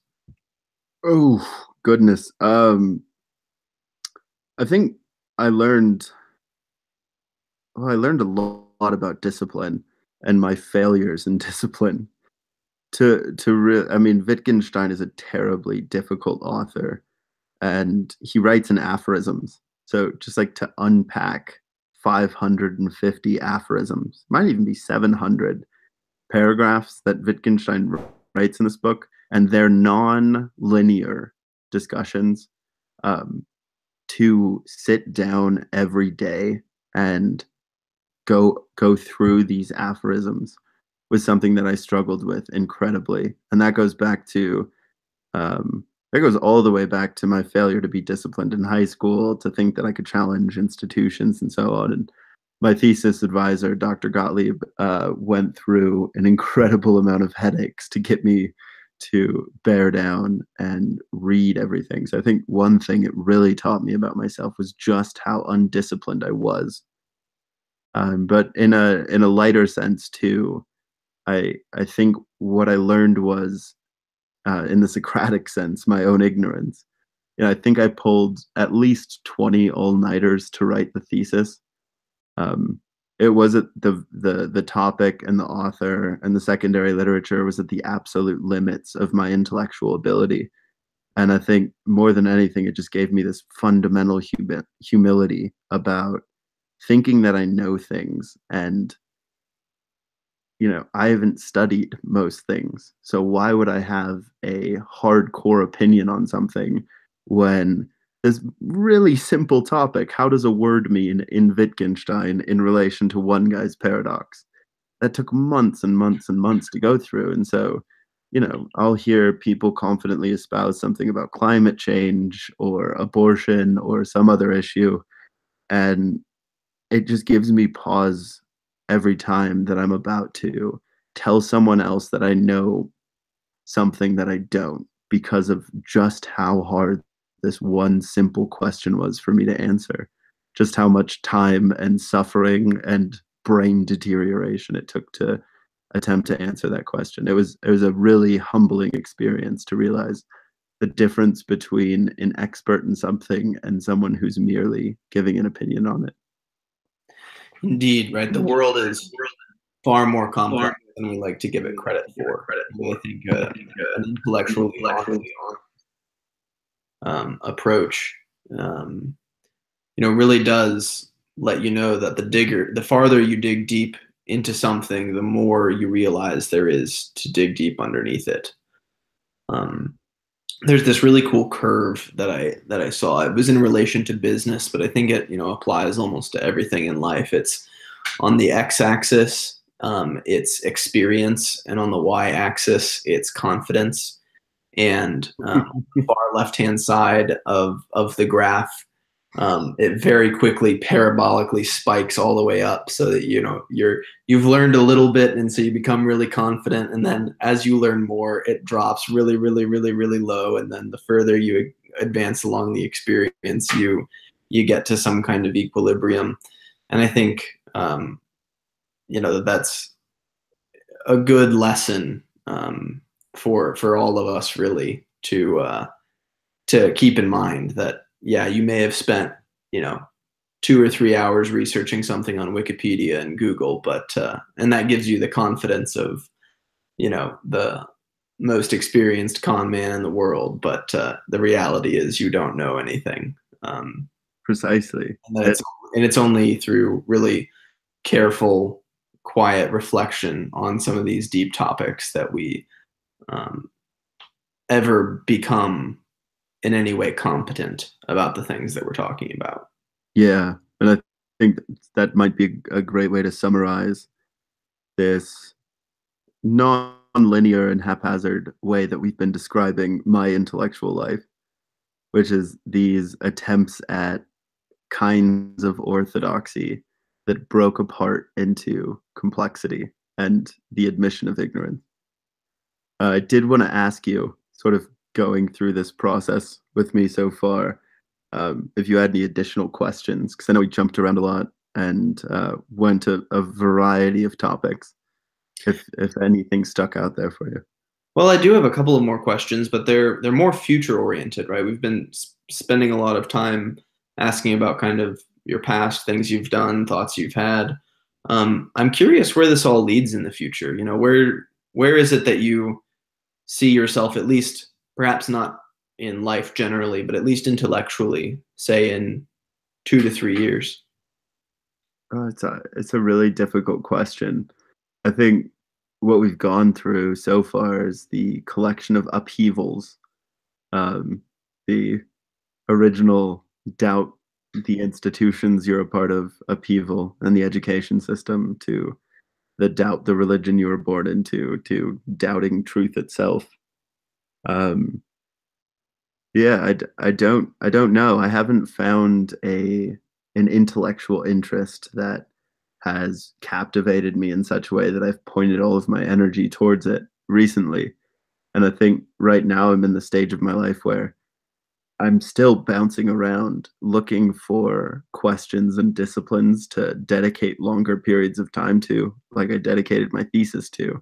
Oh, goodness. I think I learned I learned a lot about discipline and my failures in discipline. I mean, Wittgenstein is a terribly difficult author, and he writes in aphorisms. So just like to unpack 550 aphorisms, might even be 700 paragraphs that Wittgenstein writes in this book, and they're non-linear discussions. To sit down every day and go through these aphorisms was something that I struggled with incredibly, and that goes back to that goes all the way back to my failure to be disciplined in high school, to think that I could challenge institutions and so on. And my thesis advisor, Dr. Gottlieb, went through an incredible amount of headaches to get me to bear down and read everything. So I think one thing it really taught me about myself was just how undisciplined I was. But in a lighter sense too, I think what I learned was, in the Socratic sense, my own ignorance. I think I pulled at least 20 all-nighters to write the thesis. It was at the topic and the author and the secondary literature was at the absolute limits of my intellectual ability. And I think more than anything, it just gave me this fundamental humility about thinking that I know things. And, I haven't studied most things. So why would I have a hardcore opinion on something when this really simple topic, how does a word mean in Wittgenstein in relation to one guy's paradox? That took months and months and months to go through. And so, I'll hear people confidently espouse something about climate change or abortion or some other issue. And it just gives me pause every time that I'm about to tell someone else that I know something that I don't, because of just how hard this one simple question was for me to answer, just how much time and suffering and brain deterioration it took to attempt to answer that question. It was a really humbling experience to realize the difference between an expert in something and someone who's merely giving an opinion on it. Indeed, right? The world is far more complex than we like to give it credit for. I think an intellectually approach, really does let you know that the farther you dig deep into something, the more you realize there is to dig deep underneath it. There's this really cool curve that I saw. It was in relation to business, but I think it applies almost to everything in life. It's on the x-axis, it's experience, and on the y-axis, it's confidence. And the far left-hand side of the graph, it very quickly parabolically spikes all the way up, so that you've learned a little bit, and so you become really confident. And then as you learn more, it drops really, really, really, really low. And then the further you advance along the experience, you get to some kind of equilibrium. And I think that's a good lesson for all of us, really, to keep in mind that, yeah, you may have spent 2 or 3 hours researching something on Wikipedia and Google, but and that gives you the confidence of the most experienced con man in the world, but the reality is you don't know anything. Precisely. And it's only through really careful quiet reflection on some of these deep topics that we ever become in any way competent about the things that we're talking about. Yeah, and I think that might be a great way to summarize this non-linear and haphazard way that we've been describing my intellectual life, which is these attempts at kinds of orthodoxy that broke apart into complexity and the admission of ignorance. I did want to ask you, sort of going through this process with me so far, if you had any additional questions, because I know we jumped around a lot and went to a variety of topics. If anything stuck out there for you. Well, I do have a couple of more questions, but they're more future oriented, right? We've been spending a lot of time asking about kind of your past, things you've done, thoughts you've had. I'm curious where this all leads in the future. You know, where is it that you see yourself, at least perhaps not in life generally, but at least intellectually, say in 2 to 3 years? It's a really difficult question. I think what we've gone through so far is the collection of upheavals, the original doubt the institutions you're a part of upheaval and the education system, to the doubt the religion you were born into, to doubting truth itself. Yeah, I don't know. I haven't found an intellectual interest that has captivated me in such a way that I've pointed all of my energy towards it recently. And I think right now I'm in the stage of my life where I'm still bouncing around looking for questions and disciplines to dedicate longer periods of time to, like I dedicated my thesis to.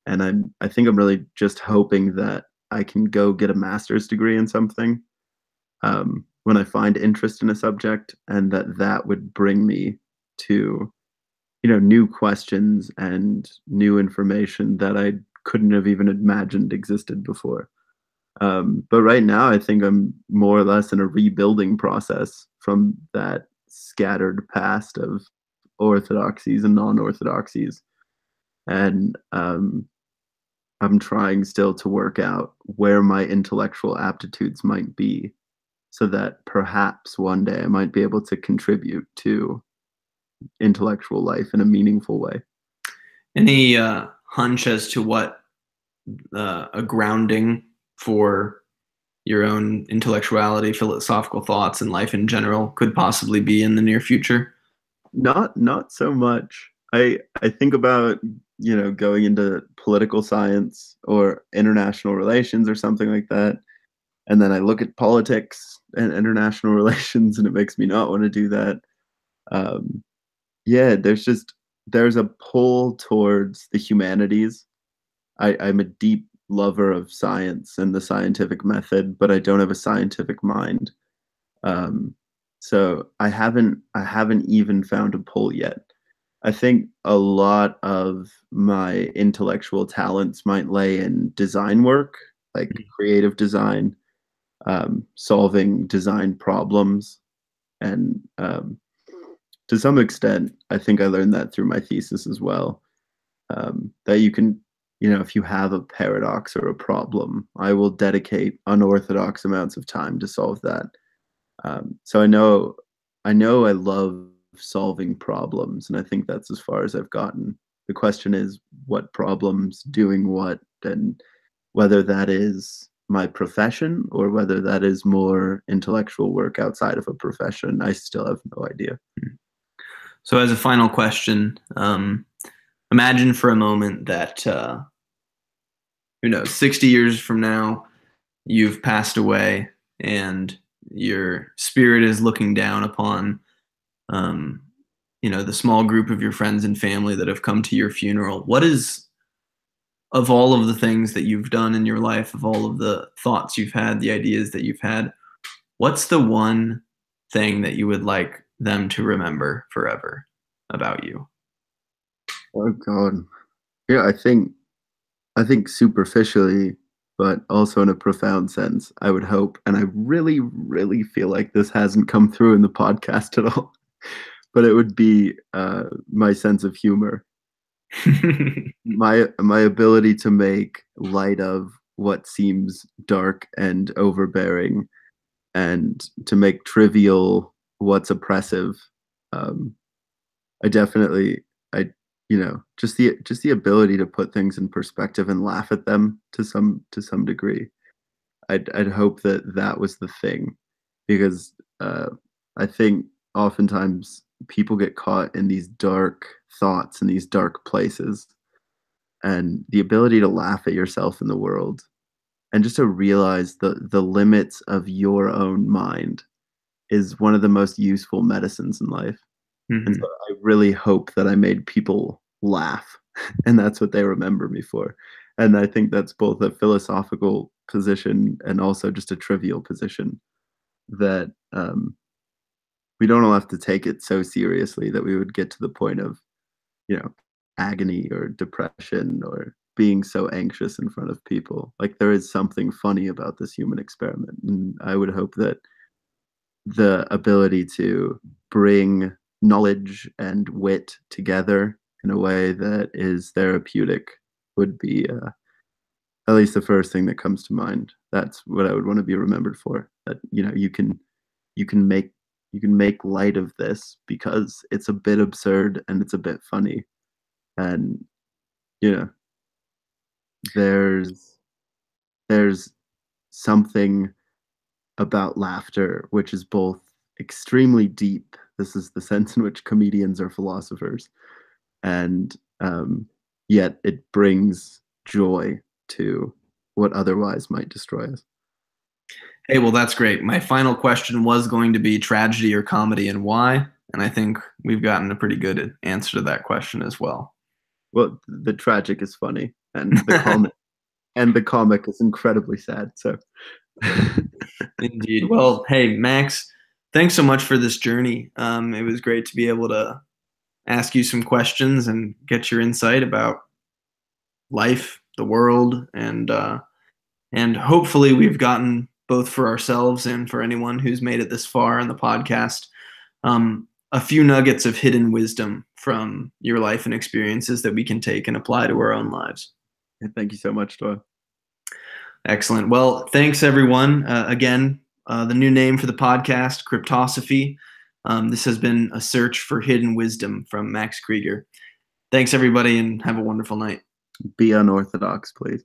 And I think I'm really just hoping that I can go get a master's degree in something when I find interest in a subject, and that would bring me to, you know, new questions and new information that I couldn't have even imagined existed before. But right now, I think I'm more or less in a rebuilding process from that scattered past of orthodoxies and non-orthodoxies. And I'm trying still to work out where my intellectual aptitudes might be, so that perhaps one day I might be able to contribute to intellectual life in a meaningful way. Any hunch as to what a grounding for your own intellectuality, philosophical thoughts, and life in general could possibly be in the near future? Not so much. I think about, you know, going into political science or international relations or something like that, and then I look at politics and international relations, and it makes me not want to do that. Yeah, there's a pull towards the humanities. I'm a deep lover of science and the scientific method, but I don't have a scientific mind. So I haven't even found a pull yet. I think a lot of my intellectual talents might lay in design work, like creative design, solving design problems, and to some extent, I think I learned that through my thesis as well. That you can, you know, if you have a paradox or a problem, I will dedicate unorthodox amounts of time to solve that. So I love solving problems, and I think that's as far as I've gotten. The question is what problems, doing what, and whether that is my profession or whether that is more intellectual work outside of a profession. I still have no idea. So as a final question, imagine for a moment that, 60 years from now, you've passed away and your spirit is looking down upon, the small group of your friends and family that have come to your funeral. What is, of all of the things that you've done in your life, of all of the thoughts you've had, the ideas that you've had, what's the one thing that you would like them to remember forever about you? Oh God. Yeah, I think superficially, but also in a profound sense, I would hope, and I really, really feel like this hasn't come through in the podcast at all, but it would be my sense of humor. My ability to make light of what seems dark and overbearing, and to make trivial what's oppressive. Um, I definitely, I just the ability to put things in perspective and laugh at them to some degree. I'd hope that that was the thing, because I think oftentimes people get caught in these dark thoughts and these dark places, and the ability to laugh at yourself in the world and just to realize the limits of your own mind is one of the most useful medicines in life. And so Mhm. I really hope that I made people laugh, and that's what they remember me for. And I think that's both a philosophical position and also just a trivial position, that we don't all have to take it so seriously that we would get to the point of, you know, agony or depression or being so anxious in front of people. Like, there is something funny about this human experiment, and I would hope that the ability to bring knowledge and wit together in a way that is therapeutic would be, at least the first thing that comes to mind. That's what I would want to be remembered for. That, you can make you can make light of this because it's a bit absurd and it's a bit funny. And you know, there's something about laughter which is both extremely deep. This is the sense in which comedians are philosophers, and yet it brings joy to what otherwise might destroy us. Hey, well, that's great. My final question was going to be tragedy or comedy and why, and I think we've gotten a pretty good answer to that question as well. Well, the tragic is funny, and the comic is incredibly sad. So, Indeed. Well, hey, Max, thanks so much for this journey. It was great to be able to ask you some questions and get your insight about life, the world, and hopefully we've gotten both for ourselves and for anyone who's made it this far in the podcast a few nuggets of hidden wisdom from your life and experiences that we can take and apply to our own lives. thank you so much, Doyle. Excellent. Well, thanks everyone. Again, the new name for the podcast, Cryptosophy. This has been a search for hidden wisdom from Max Creager. Thanks everybody and have a wonderful night. Be unorthodox, please.